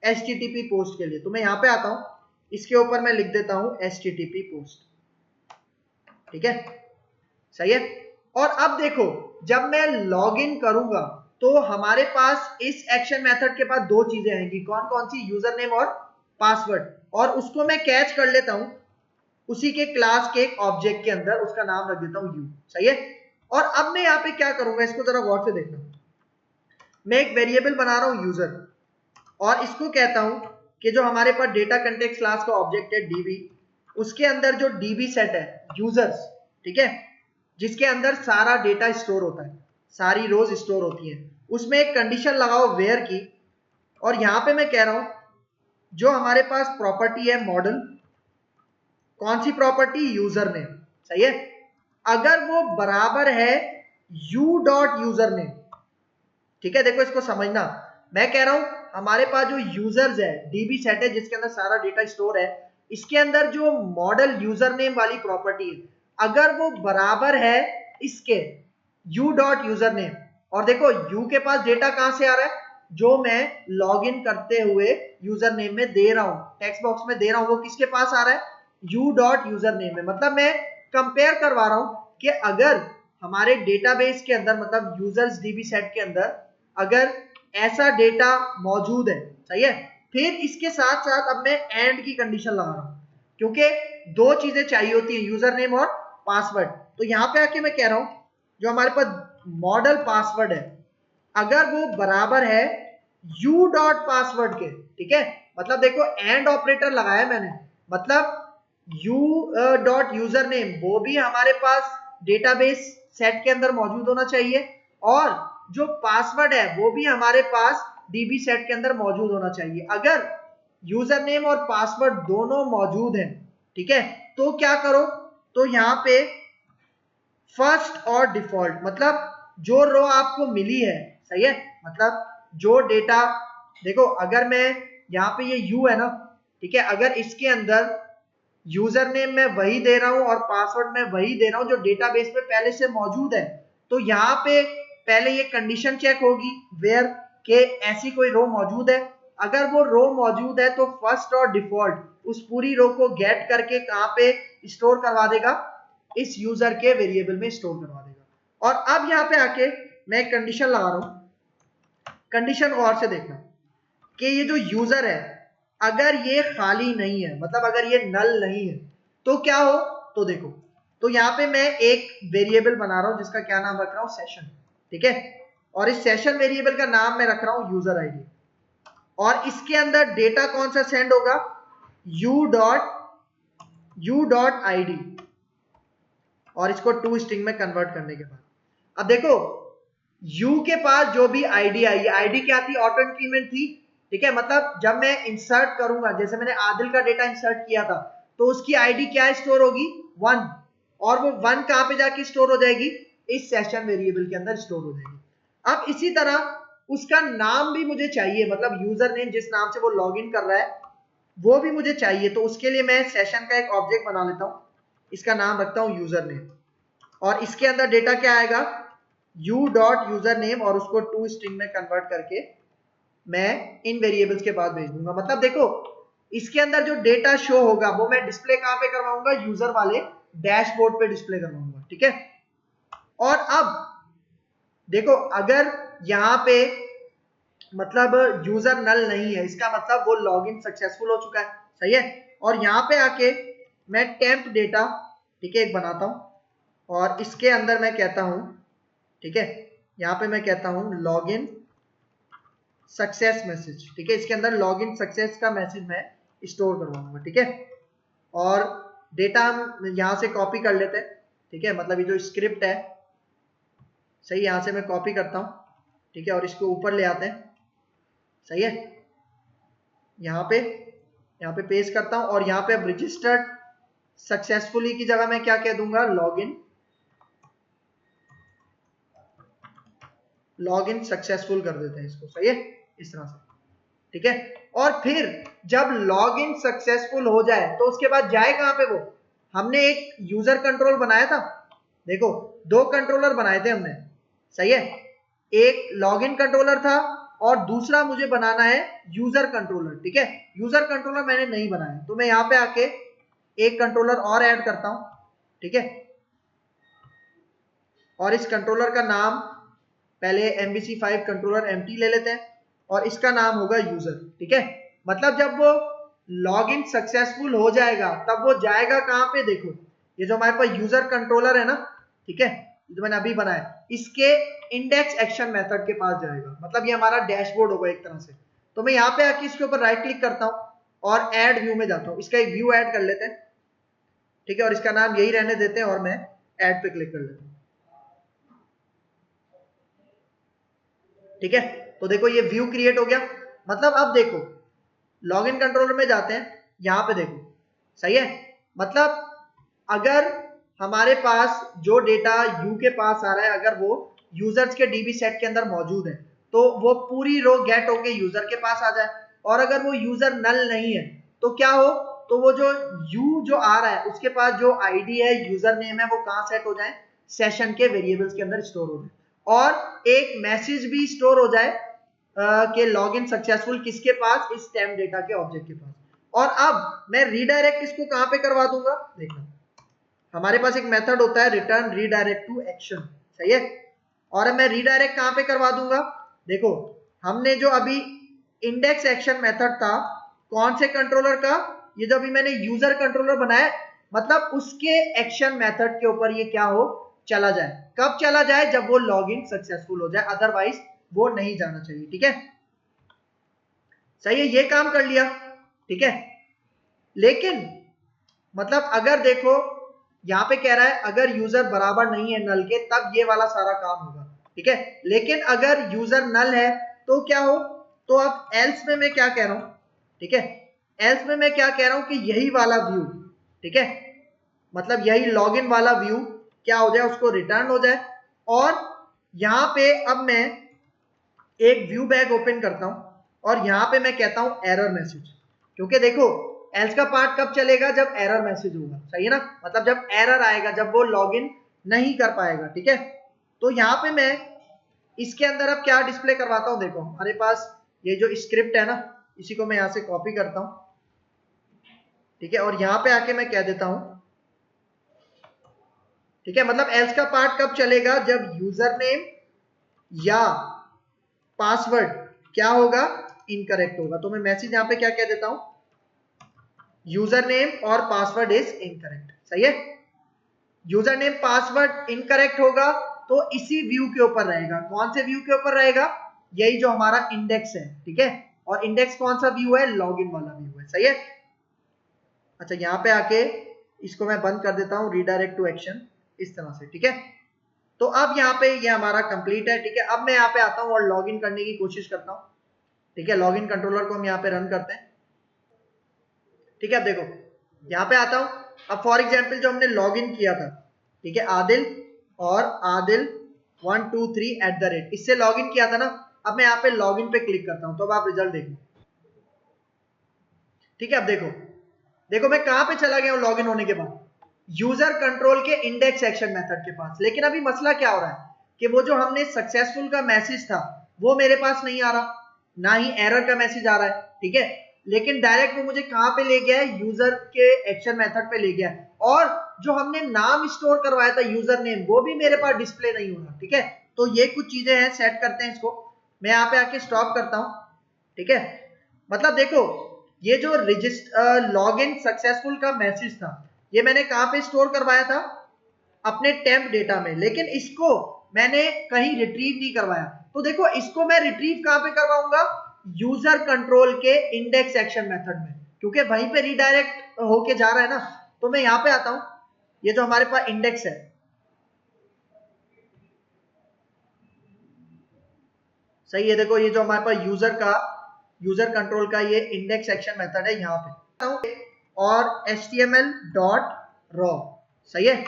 HTTP पोस्ट के लिए। तो मैं यहां पे आता हूं, इसके ऊपर मैं लिख देता हूं HTTP पोस्ट। ठीक है, सही है। और अब देखो, जब मैं लॉग इन करूंगा तो हमारे पास इस एक्शन मेथड के पास दो चीजें आएंगी, कौन कौन सी, यूजर नेम और पासवर्ड। और उसको मैं कैच कर लेता हूं उसी के क्लास के एक ऑब्जेक्ट के अंदर, उसका नाम रख देता हूं यू। सही है। और अब मैं यहां पे क्या करूंगा, इसको जरा गौर से देखना। मैं एक वेरिएबल बना रहा हूं यूजर, और इसको कहता हूं कि जो हमारे पास डेटा कंटेक्स्ट क्लास का ऑब्जेक्ट है डीबी, उसके अंदर जो डीबी सेट है यूजर्स, ठीक है, जिसके अंदर सारा डेटा स्टोर होता है, सारी रोज स्टोर होती है, उसमें एक कंडीशन लगाओ वेयर की। और यहां पे मैं कह रहा हूं जो हमारे पास प्रॉपर्टी है मॉडल, कौन सी प्रॉपर्टी, यूजर नेम। सही है। अगर वो बराबर है यू डॉट यूजर नेम, ठीक है, देखो इसको समझना, मैं कह रहा हूं हमारे पास जो यूजर्स है, डीबी सेट है जिसके अंदर सारा डेटा स्टोर है, इसके अंदर जो मॉडल यूजर नेम वाली प्रॉपर्टी है, अगर वो बराबर है इसके यू डॉट यूजर नेम, और देखो यू के पास डेटा कहां से आ रहा है, जो मैं लॉगिन करते हुए यूजर नेम में दे रहा हूं, टेक्स्ट बॉक्स में दे रहा हूं, वो किसके पास आ रहा है, यू डॉट यूजर नेम में। मतलब मैं कंपेयर करवा रहा हूं कि अगर हमारे डेटाबेस के अंदर, मतलब यूजर्स डीबी सेट के अंदर अगर ऐसा डेटा मौजूद है, सही है, फिर इसके साथ साथ अब मैं एंड की कंडीशन लगा रहा हूं, क्योंकि दो चीजें चाहिए होती है, यूजर नेम और पासवर्ड। तो यहां पे आके मैं कह रहा हूं जो हमारे पास मॉडल पासवर्ड है, अगर वो बराबर है यू डॉट पासवर्ड के, ठीक है, मतलब देखो एंड ऑपरेटर लगाया मैंने, मतलब यू डॉट यूजर नेम वो भी हमारे पास डेटाबेस सेट के अंदर मौजूद होना चाहिए, और जो पासवर्ड है वो भी हमारे पास डीबी सेट के अंदर मौजूद होना चाहिए। अगर यूजर नेम और पासवर्ड दोनों मौजूद हैं, ठीक है, तो क्या करो, तो यहां पे फर्स्ट और डिफॉल्ट, मतलब जो रो आपको मिली है, सही है, मतलब जो डेटा, देखो अगर मैं यहाँ पे ये यू है ना, ठीक है, अगर इसके अंदर यूजर नेम मैं वही दे रहा हूं और पासवर्ड मैं वही दे रहा हूं जो डेटाबेस में पहले से मौजूद है, तो यहाँ पे पहले ये कंडीशन चेक होगी वेयर के ऐसी कोई रो मौजूद है। अगर वो रो मौजूद है तो फर्स्ट और डिफॉल्ट उस पूरी रो को गेट करके कहां पे स्टोर करवा देगा, इस यूजर के वेरिएबल में स्टोर करवा देगा। और अब यहां पे आके मैं एक कंडीशन लगा रहा हूं, कंडीशन गौर से देखना कि ये जो यूजर है अगर ये खाली नहीं है, मतलब अगर ये नल नहीं है, तो क्या हो, तो देखो, तो यहां पे मैं एक वेरिएबल बना रहा हूं जिसका क्या नाम रख रहा हूं, सेशन, ठीक है, और इस सेशन वेरिएबल का नाम मैं रख रहा हूं यूजर आईडी, और इसके अंदर डेटा कौन सा सेंड होगा, यू डॉट आईडी, और इसको टू स्ट्रिंग में कन्वर्ट करने के बाद, अब देखो यू के पास जो भी आईडी आई, आईडी क्या थी, ऑटो इंक्रीमेंट थी, ठीक है, मतलब जब मैं इंसर्ट करूंगा, जैसे मैंने आदिल का डेटा इंसर्ट किया था, तो उसकी आईडी क्या स्टोर होगी, 1, और वो 1 कहां पे जाके स्टोर हो जाएगी, इस सेशन वेरिएबल के अंदर स्टोर हो जाएगी। अब इसी तरह उसका नाम भी मुझे चाहिए, मतलब यूजर नेम जिस नाम से वो लॉग इन कर रहा है वो भी मुझे चाहिए, तो उसके लिए मैं सेशन का एक ऑब्जेक्ट बना लेता हूं, इसका नाम रखता हूं यूजर नेम, और इसके अंदर डेटा क्या आएगा, यू डॉट यूजर नेम, और उसको टू स्ट्रिंग में कन्वर्ट करके मैं इन वेरिएबल्स के बाद भेज दूंगा। मतलब देखो इसके अंदर जो डेटा शो होगा वो मैं डिस्प्ले कहां पे करवाऊंगा, यूजर वाले डैशबोर्ड पे डिस्प्ले करवाऊंगा, ठीक है। और अब देखो अगर यहां पे मतलब यूजर नल नहीं है, इसका मतलब वो लॉगिन सक्सेसफुल हो चुका है, सही है। और यहां पे आके मैं टेम्प डेटा, ठीक है, एक बनाता हूं, और इसके अंदर मैं कहता हूं, ठीक है, यहां पे मैं कहता हूं लॉगिन सक्सेस मैसेज, ठीक है, इसके अंदर लॉगिन सक्सेस का मैसेज मैं स्टोर करवाऊंगा, ठीक है। और डेटा हम यहां से कॉपी कर लेते हैं, ठीक है, मतलब ये जो स्क्रिप्ट है, सही, यहां से मैं कॉपी करता हूं, ठीक है, और इसको ऊपर ले आते हैं, सही है, यहाँ पे पेस्ट करता हूं, और यहाँ पे अब रजिस्टर्ड सक्सेसफुली की जगह मैं क्या कह दूंगा, लॉगिन सक्सेसफुल कर देते हैं इसको, सही है, इस तरह से, ठीक है। और फिर जब लॉगिन सक्सेसफुल हो जाए तो उसके बाद जाए कहां पे, वो हमने एक यूजर कंट्रोल बनाया था, देखो 2 कंट्रोलर बनाए थे हमने, सही है, एक लॉगिन कंट्रोलर था और दूसरा मुझे बनाना है यूजर कंट्रोलर, ठीक है। यूजर कंट्रोलर मैंने नहीं बनाया, तो मैं यहाँ पे आके एक कंट्रोलर और ऐड करता हूं, ठीक है। और इस कंट्रोलर का नाम पहले MVC5 कंट्रोलर एम्प्टी ले लेते हैं और इसका नाम होगा यूजर, ठीक है। मतलब जब वो लॉगिन सक्सेसफुल हो जाएगा तब वो जाएगा कहां पे, देखो ये जो हमारे पास यूजर कंट्रोलर है ना, ठीक है, जो मैंने अभी बनाया, इसके इंडेक्स एक्शन मेथड के पास जाएगा। मतलब ये हमारा डैशबोर्ड होगा एक तरह से। तो मैं यहाँ पे आके इसके ऊपर राइट क्लिक करता हूं और ऐड व्यू में जाता हूं। इसका एक व्यू ऐड कर लेते हैं, ठीक है, और इसका नाम यही रहने देते हैं और मैं ऐड पे क्लिक कर लेता हूं, ठीक है। तो देखो ये व्यू क्रिएट हो गया। मतलब अब देखो लॉगिन कंट्रोलर में जाते हैं, यहां पे देखो सही है। मतलब अगर हमारे पास जो डेटा यू के पास आ रहा है, अगर वो यूजर्स के डीबी सेट के अंदर मौजूद है, तो वो पूरी रो गेट होके यूजर के पास आ जाए। और अगर वो यूजर नल नहीं है तो क्या हो, तो वो जो यू जो आ रहा है उसके पास जो आईडी है, यूजर नेम है, वो कहां सेट हो जाए, सेशन के वेरिएबल्स के अंदर स्टोर हो जाए। और एक मैसेज भी स्टोर हो जाए कि लॉगिन सक्सेसफुल किसके पास, इस टेम्प डेटा के ऑब्जेक्ट के पास। और अब मैं रीडायरेक्ट इसको कहां पे करवा दूंगा, देखना हमारे पास एक मेथड होता है रिटर्न रीडायरेक्ट टू एक्शन, सही है। और अब मैं रीडायरेक्ट कहां पे करवा दूंगा, देखो हमने जो अभी इंडेक्स एक्शन मेथड था, कौन से कंट्रोलर का, ये जो अभी मैंने यूजर कंट्रोलर बनाया, मतलब उसके एक्शन मेथड के ऊपर ये क्या हो, चला जाए। कब चला जाए, जब वो लॉगिन सक्सेसफुल हो जाए, अदरवाइज वो नहीं जाना चाहिए, ठीक है। सही है, ये काम कर लिया, ठीक है। लेकिन मतलब अगर देखो यहां पे कह रहा है अगर यूजर बराबर नहीं है नल के, तब ये वाला सारा काम होगा, ठीक है। लेकिन अगर यूजर नल है तो क्या हो, तो अब एल्स में मैं क्या कह रहा हूं, ठीक है, एल्स में मैं क्या कह रहा हूं कि यही वाला व्यू, ठीक है, मतलब यही लॉगिन वाला व्यू क्या हो जाए, उसको रिटर्न हो जाए। और यहां पे अब मैं एक व्यू बैग ओपन करता हूं और यहां पे मैं कहता हूं एरर मैसेज, क्योंकि देखो एल्स का पार्ट कब चलेगा, जब एरर मैसेज होगा, सही है ना। मतलब जब एरर आएगा, जब वो लॉगिन नहीं कर पाएगा, ठीक है। तो यहां पे मैं इसके अंदर अब क्या डिस्प्ले करवाता हूं, देखो हमारे पास ये जो स्क्रिप्ट है ना, इसी को मैं यहां से कॉपी करता हूं, ठीक है, और यहां पे आके मैं कह देता हूं, ठीक है, मतलब एल्स का पार्ट कब चलेगा, जब यूजर नेम या पासवर्ड क्या होगा, इनकरेक्ट होगा। तो मैं मैसेज यहां पे क्या कह देता हूं, यूजर नेम और पासवर्ड इज इनकरेक्ट, सही है। यूजर नेम पासवर्ड इनकरेक्ट होगा तो इसी व्यू के ऊपर रहेगा। कौन से व्यू के ऊपर रहेगा, यही जो हमारा इंडेक्स है, ठीक है। और इंडेक्स कौन सा व्यू है, लॉगिन वाला व्यू है, सही है। अच्छा यहां पे आके इसको मैं बंद कर देता हूं, रीडायरेक्ट टू एक्शन, इस तरह से, ठीक है। तो अब यहाँ पे ये हमारा कंप्लीट है, ठीक है। अब मैं यहाँ पे आता हूँ और लॉगिन करने की कोशिश करता हूँ, ठीक है। लॉगिन कंट्रोलर को हम यहाँ पे रन करते हैं, ठीक है। अब देखो यहाँ पे आता हूँ, अब फॉर एग्जाम्पल जो हमने लॉगिन किया था, ठीक है, आदिल और आदिल 123 इससे लॉगिन किया था ना। अब मैं यहाँ पे लॉगिन पे क्लिक करता हूँ, तो अब आप रिजल्ट देखो, ठीक है। अब देखो देखो मैं कहां पे चला गया हूं लॉगिन होने के बाद, यूजर कंट्रोल के इंडेक्स एक्शन मेथड के पास। लेकिन अभी मसला क्या हो रहा है कि वो जो हमने सक्सेसफुल का मैसेज था वो मेरे पास नहीं आ रहा, ना ही एरर का मैसेज आ रहा है, ठीक है। लेकिन डायरेक्ट वो मुझे कहां पे ले गया है, यूजर के एक्शन मेथड पे ले गया है। और जो हमने नाम स्टोर करवाया था यूजर नेम, वो भी मेरे पास डिस्प्ले नहीं हो रहा, ठीक है। तो ये कुछ चीजें हैं, सेट करते हैं इसको। मैं यहाँ पे आके स्टॉप करता हूं, ठीक है। मतलब देखो ये जो रजिस्टर लॉगिन सक्सेसफुल का मैसेज था, ये मैंने कहां पे स्टोर करवाया था, अपने टेम्प डेटा में। लेकिन इसको मैंने कहीं रिट्रीव नहीं करवाया। तो देखो इसको मैं रिट्रीव कहां पे करवाऊंगा, यूजर कंट्रोल के इंडेक्स एक्शन मेथड में, क्योंकि वहीं पे रीडायरेक्ट होके जा रहा है ना। तो मैं यहां पे आता हूं, ये जो हमारे पास इंडेक्स है, सही है, देखो ये जो हमारे पास यूजर कंट्रोल का ये इंडेक्स एक्शन मेथड है, यहाँ पे और html.raw, सही है।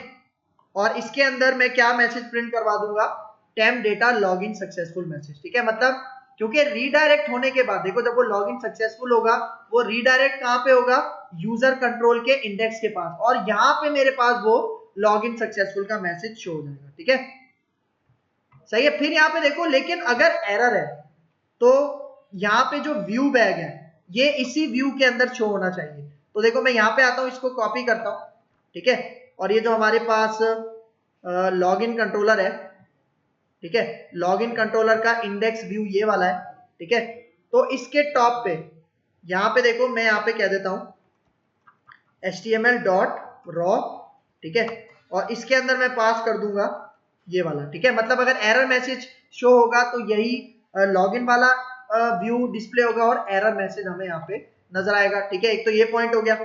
और इसके अंदर मैं क्या मैसेज प्रिंट करवा दूंगा, temp data login successful message, ठीक है। मतलब क्योंकि रीडायरेक्ट होने के बाद देखो जब वो लॉगिन सक्सेसफुल होगा, वो रीडायरेक्ट कहां पे होगा, यूजर कंट्रोल के इंडेक्स के पास, और यहां पे मेरे पास वो लॉगिन सक्सेसफुल का मैसेज शो हो जाएगा, ठीक है, सही है। फिर यहां पे देखो लेकिन अगर एरर है तो यहाँ पे जो व्यू बैग है ये इसी व्यू के अंदर शो होना चाहिए। तो देखो मैं यहाँ पे आता हूँ, इसको कॉपी करता हूँ, ठीक है, और ये जो हमारे पास लॉगिन कंट्रोलर है, ठीक है, लॉगिन कंट्रोलर का इंडेक्स व्यू ये वाला है, ठीक है। तो इसके टॉप पे यहाँ पे देखो मैं यहाँ पे कह देता हूँ html.raw, ठीक है, और इसके अंदर मैं पास कर दूंगा ये वाला, ठीक है। मतलब अगर एरर मैसेज शो होगा तो यही लॉगिन वाला व्यू डिस्प्ले होगा और एरर मैसेज हमें यहाँ पे नजर आएगा, ठीक है। एक तो ये पॉइंट हो गया।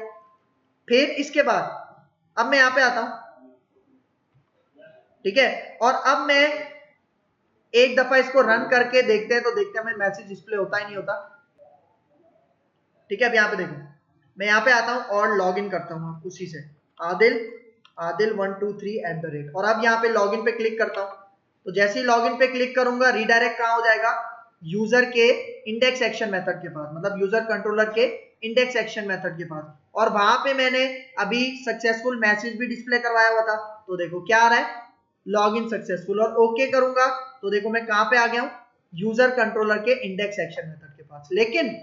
फिर इसके बाद अब मैं यहाँ पे आता हूं, ठीक है, और अब मैं एक दफा इसको रन करके देखते हैं, तो देखते हैं हमें मैसेज डिस्प्ले होता ही नहीं होता, ठीक है। अब यहाँ पे देखो मैं यहाँ पे आता हूँ और लॉग इन करता हूँ उसी से आदिल 123 @ और अब यहाँ पे लॉगिन पे क्लिक करता हूँ। तो जैसे ही लॉगिन पे क्लिक करूंगा रीडायरेक्ट कहाँ हो जाएगा, यूजर के इंडेक्स एक्शन मेथड के पास, मतलब यूजर कंट्रोलर के इंडेक्स एक्शन मेथड के पास। और वहां पे मैंने अभी सक्सेसफुल मैसेज भी डिस्प्ले करवाया हुआ था, तो देखो क्या आ रहा है, लॉगिन सक्सेसफुल। और ओके करूंगा तो देखो मैं कहां पे आ गया हूं, यूजर कंट्रोलर के इंडेक्स एक्शन मेथड के पास। लेकिन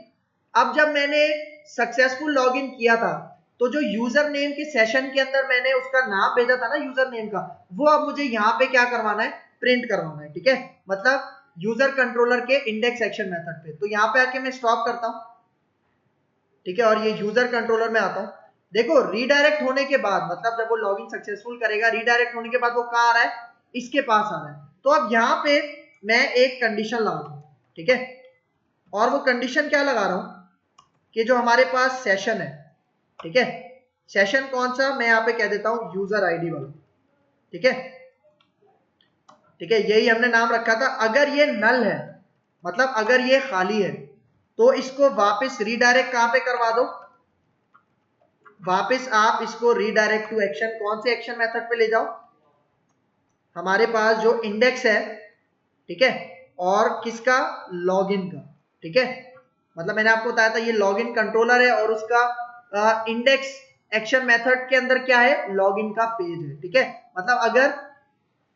अब जब मैंने सक्सेसफुल लॉगिन किया था तो जो यूजर नेम के सेशन के अंदर मैंने उसका नाम भेजा था ना यूजर नेम का, वो अब मुझे यहाँ पे क्या करवाना है, प्रिंट करवाना है, ठीक है। मतलब यूजर कंट्रोलर के इंडेक्स एक्शन मेथड पे। तो यहाँ पे आके मैं स्टॉप करता हूँ, ठीक है, और ये यूजर कंट्रोलर में आता हूँ। देखो रीडायरेक्ट होने के बाद, मतलब जब वो लॉगिन सक्सेसफुल करेगा, रीडायरेक्ट होने के बाद वो कहाँ आ रहा है, इसके पास आ रहा है। तो अब यहाँ पे मैं एक कंडीशन लगा रहा हूँ, ठीक है, और वो कंडीशन क्या लगा रहा हूँ कि जो हमारे पास सेशन है, ठीक है, सेशन कौन सा, मैं यहाँ पे कह देता हूँ यूजर आईडी वाला, ठीक है, ठीक है, यही हमने नाम रखा था। अगर ये नल है, मतलब अगर ये खाली है, तो इसको वापस रीडायरेक्ट कहां पे करवा दो, वापस आप इसको रीडायरेक्ट टू एक्शन, कौन से एक्शन मेथड पे ले जाओ, हमारे पास जो इंडेक्स है, ठीक है, और किसका, लॉगिन का, ठीक है। मतलब मैंने आपको बताया था ये लॉगिन कंट्रोलर है और उसका इंडेक्स एक्शन मेथड के अंदर क्या है, लॉगिन का पेज है, ठीक है। मतलब अगर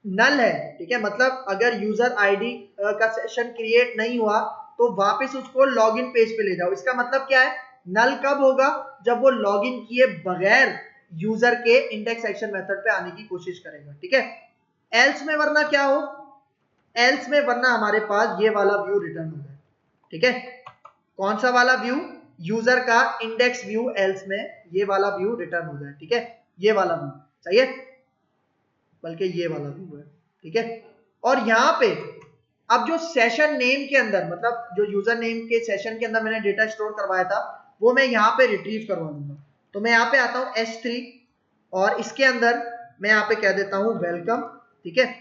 नल है, ठीक है, मतलब अगर यूजर आईडी का सेशन क्रिएट नहीं हुआ तो वापस उसको लॉगिन पेज पे ले जाओ। इसका मतलब क्या है, नल कब होगा, जब वो लॉगिन किए बगैर यूजर के इंडेक्स एक्शन मेथड पे आने की कोशिश करेगा, ठीक है। एल्स में वरना क्या हो, एल्स में वरना हमारे पास ये वाला व्यू रिटर्न हो जाए, ठीक है। कौन सा वाला व्यू, यूजर का इंडेक्स व्यू, एल्स में ये वाला व्यू रिटर्न हो जाए, ठीक है, ये वाला व्यू सही है, बल्कि ये वाला व्यू है, ठीक है। और यहाँ पे अब जो सेशन नेम के अंदर, मतलब जो यूजर नेम के सेशन के अंदर मैंने डेटा स्टोर करवाया था, वो मैं यहाँ पे रिट्रीव करवा लूंगा। तो मैं यहाँ पे आता हूँ S3 और इसके अंदर मैं यहाँ पे कह देता हूँ वेलकम, ठीक है।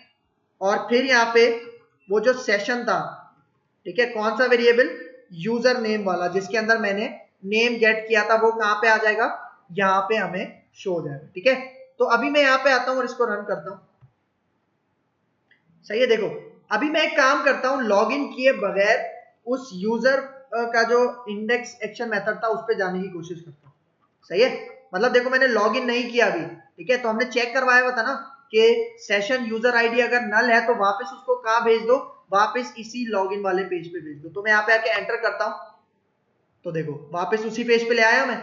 और फिर यहाँ पे वो जो सेशन था, ठीक है, कौन सा वेरिएबल, यूजर नेम वाला, जिसके अंदर मैंने नेम गेट किया था, वो कहाँ पे आ जाएगा, यहाँ पे हमें शो हो जाएगा, ठीक है। तो अभी मैं यहाँ पे आता हूँ और इसको रन करता हूँ, सही है। देखो अभी मैं एक काम करता हूँ, लॉगिन किए बगैर उस यूजर का जो इंडेक्स एक्शन मेथड था उस पर जाने की कोशिश करता हूँ, सही है। मतलब देखो मैंने लॉगिन नहीं किया अभी, ठीक है, तो हमने चेक करवाया हुआ था ना कि सेशन यूजर आईडी अगर नल है तो वापस उसको कहाँ भेज दो, वापस इसी लॉगिन वाले पेज पे भेज दो। तो मैं यहाँ पे आके एंटर करता हूँ, तो देखो वापस उसी पेज पे ले आया मैं,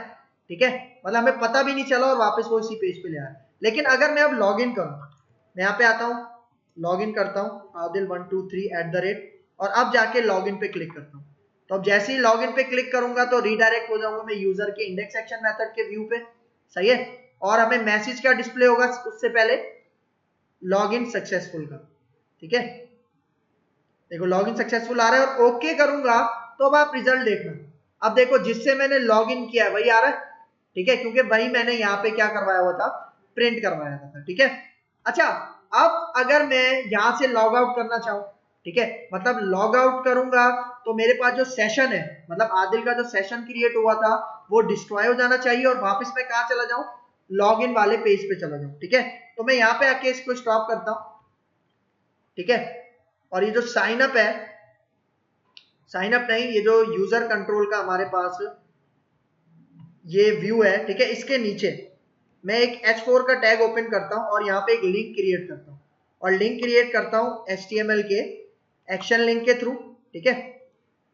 ठीक है, मतलब हमें पता भी नहीं चला और वापस वो इसी पेज पे ले आया। लेकिन अगर मैं अब लॉगिन करूँ, मैं यहाँ पे आता हूँ, लॉगिन करता हूँ adil123 और अब जाके लॉगिन पे क्लिक करता हूँ। तो अब जैसे ही लॉगिन पे क्लिक करूंगा तो रीडायरेक्ट हो जाऊंगा मैं यूजर के इंडेक्स एक्शन मेथड के व्यू पे, सही है। और हमें मैसेज क्या डिस्प्ले होगा उससे पहले, लॉगिन सक्सेसफुल का, ठीक है। देखो लॉगिन सक्सेसफुल आ रहा है और ओके करूंगा तो अब आप रिजल्ट देखना। अब देखो जिससे मैंने लॉगिन किया है वही आ रहा है, ठीक है, क्योंकि वही मैंने यहाँ पे क्या करवाया हुआ था, प्रिंट करवाया था, ठीक है। अच्छा अब अगर मैं यहाँ से लॉग आउट करना चाहूँ, ठीक है, मतलब लॉग आउट करूंगा तो मेरे पास जो सेशन है, मतलब आदिल का जो सेशन क्रिएट हुआ था वो डिस्ट्रॉय हो जाना चाहिए और वापस मैं कहाँ चला जाऊं, लॉग इन वाले पेज पे चला जाऊं, ठीक है। तो मैं यहाँ पे आके इसको स्टॉप करता हूं, ठीक है। और ये जो साइन अप है, साइन अप नहीं, ये जो यूजर कंट्रोल का हमारे पास ये व्यू है, ठीक है, इसके नीचे मैं एक H4 का टैग ओपन करता हूं और यहाँ पे एक लिंक क्रिएट करता हूं और लिंक क्रिएट करता हूं HTML के एक्शन लिंक के थ्रू, ठीक है।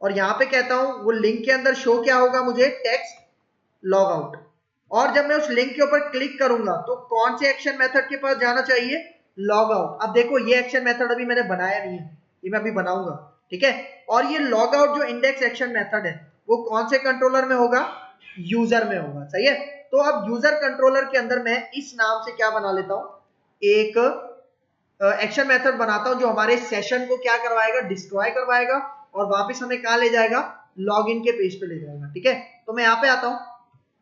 और यहाँ पे कहता हूं वो लिंक के अंदर शो क्या होगा मुझे, टेक्स्ट लॉग आउट। और जब मैं उस लिंक के ऊपर क्लिक करूंगा तो कौन से एक्शन मेथड के पास जाना चाहिए, लॉग आउट। अब देखो ये एक्शन मेथड अभी मैंने बनाया नहीं है, ये मैं अभी बनाऊंगा, ठीक है। और ये लॉग आउट जो इंडेक्स एक्शन मेथड है वो कौन से कंट्रोलर में होगा, यूजर में होगा, सही है। तो अब यूजर कंट्रोलर के अंदर मैं इस नाम से क्या बना लेता हूं, एक एक्शन मेथड बनाता हूं जो हमारे सेशन को क्या करवाएगा, डिस्ट्रॉय करवाएगा और वापस हमें कहां ले जाएगा, लॉगिन के पेज पे ले जाएगा, ठीक है। तो मैं यहां पे आता हूं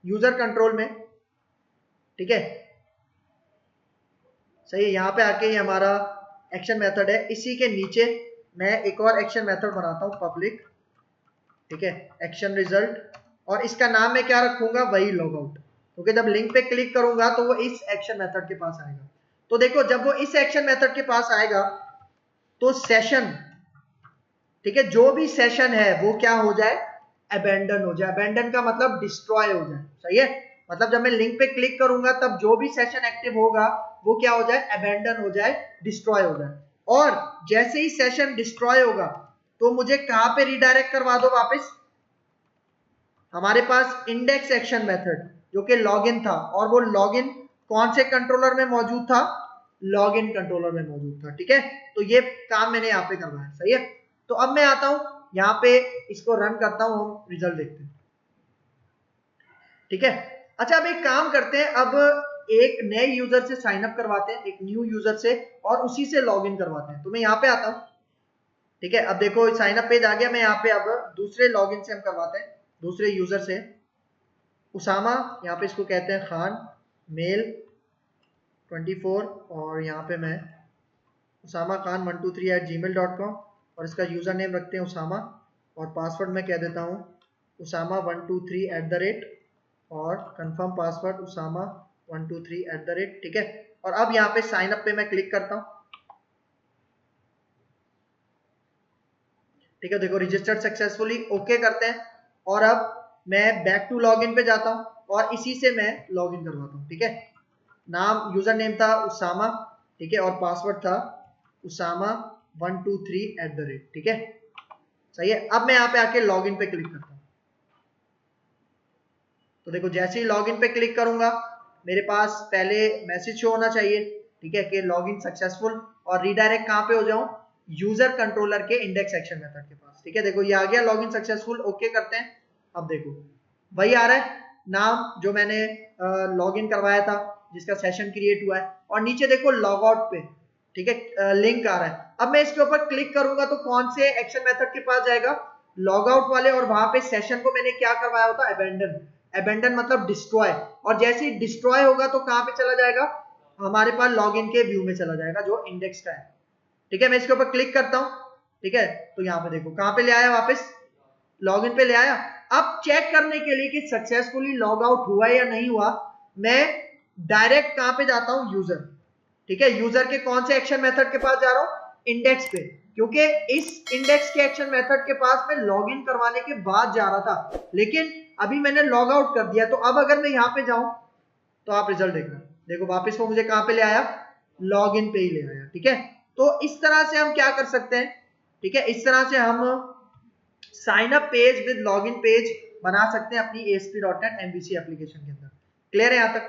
यूजर कंट्रोल में, ठीक है, सही है। यहां पे आके ये हमारा एक्शन मेथड है, इसी के नीचे मैं एक और एक्शन मेथड बनाता हूं पब्लिक, ठीक है, एक्शन रिजल्ट। और इसका नाम मैं क्या रखूंगा, वही लॉग आउट, क्योंकि जब लिंक पे क्लिक करूंगा तो वो इस एक्शन मेथड के पास आएगा। तो देखो जब वो इस एक्शन मेथड के पास आएगा तो सेशन, ठीक है, जो भी सेशन है वो क्या हो जाए, अबेंडन हो जाए। अबेंडन का मतलब डिस्ट्रॉय हो जाए, सही है। मतलब जब मैं लिंक पे क्लिक करूंगा तब जो भी सेशन एक्टिव होगा वो क्या हो जाए, अबेंडन हो जाए, डिस्ट्रॉय हो जाए। और जैसे ही सेशन डिस्ट्रॉय होगा तो मुझे कहां पे रिडायरेक्ट करवा दो वापस, हमारे पास इंडेक्स एक्शन मेथड जो कि लॉगिन था, और वो लॉगिन कौन से कंट्रोलर में मौजूद था, लॉगिन कंट्रोलर में मौजूद था, ठीक है। तो ये काम मैंने यहाँ पे करवाया, सही है। तो अब मैं आता हूं यहाँ पे, इसको रन करता हूं, हम रिजल्ट देखते हैं, ठीक है। अच्छा अब एक काम करते हैं, अब एक नए यूजर से साइन अप करवाते हैं, एक न्यू यूजर से, और उसी से लॉगिन करवाते हैं। तो मैं यहाँ पे आता हूं, ठीक है। अब देखो साइन अप पेज आ गया, मैं यहाँ पे अब दूसरे लॉगिन से हम करवाते हैं, दूसरे यूजर से, उसामा, यहाँ पे इसको कहते हैं खान, मेल 24, और यहाँ पे मैं उसामा खान 123@gmail.com, और इसका यूजर नेम रखते हैं उसामा, और पासवर्ड मैं कह देता हूँ उसामा 123 और कंफर्म पासवर्ड उसामा 123 ठीक है। और अब यहाँ पे साइन अप पे मैं क्लिक करता हूँ, ठीक है। देखो रजिस्टर्ड सक्सेसफुली, ओके करते हैं। और अब मैं बैक टू लॉगिन पे जाता हूँ और इसी से मैं लॉगिन करवाता हूँ, ठीक है। नाम, यूजर नेम था उसामा, ठीक है, और पासवर्ड था उसामा 123 ठीक है, सही है। अब मैं यहाँ पे आके लॉगिन पे क्लिक करता हूँ। तो देखो जैसे ही लॉगिन पे क्लिक करूंगा मेरे पास पहले मैसेज शो होना चाहिए, ठीक है, कि लॉगिन सक्सेसफुल, और रिडायरेक्ट कहाँ पे हो जाऊं, यूजर कंट्रोलर के इंडेक्स एक्शन मेथड के पास, ठीक है। देखो ये आ गया लॉगिन सक्सेसफुल, ओके करते हैं। अब देखो वही आ रहा है नाम जो मैंने लॉगिन करवाया था, जिसका सेशन क्रिएट हुआ है, और नीचे देखो लॉग आउट पे, ठीक है, लिंक आ रहा है। अब मैं इसके ऊपर क्लिक करूंगा तो कौन से एक्शन मेथड के पास जाएगा, लॉग आउट वाले, और वहां पे सेशन को मैंने क्या करवाया होता, अबेंडन। अबेंडन मतलब डिस्ट्रॉय, और जैसे ही डिस्ट्रॉय होगा तो कहां पे चला जाएगा, हमारे पास लॉगिन के व्यू में चला जाएगा जो इंडेक्स का है, ठीक है। मैं इसके ऊपर क्लिक करता हूं, ठीक है, तो यहाँ पे देखो कहां पे ले आया, वापस लॉगिन पे ले आया। अब चेक करने के लिए कि सक्सेसफुली लॉग आउट हुआ या नहीं हुआ, मैं डायरेक्ट कहां पे जाता हूं, यूजर, ठीक है। यूजर के कौन से एक्शन मेथड के पास जा रहा हूं, इंडेक्स पे, क्योंकि इस इंडेक्स के एक्शन मेथड के पास मैं लॉगिन करवाने के बाद जा रहा था, लेकिन अभी मैंने लॉग आउट कर दिया। तो अब अगर मैं यहां पे जाऊं तो आप रिजल्ट देखना, देखो वापस वो मुझे कहां पे ले आया, लॉगिन पे ही ले आया, ठीक है। तो इस तरह से हम क्या कर सकते हैं, ठीक है, इस तरह से हम sign up page with login page बना सकते हैं अपनी ASP.NET MVC एप्लीकेशन के अंदर। क्लियर है यहां तक?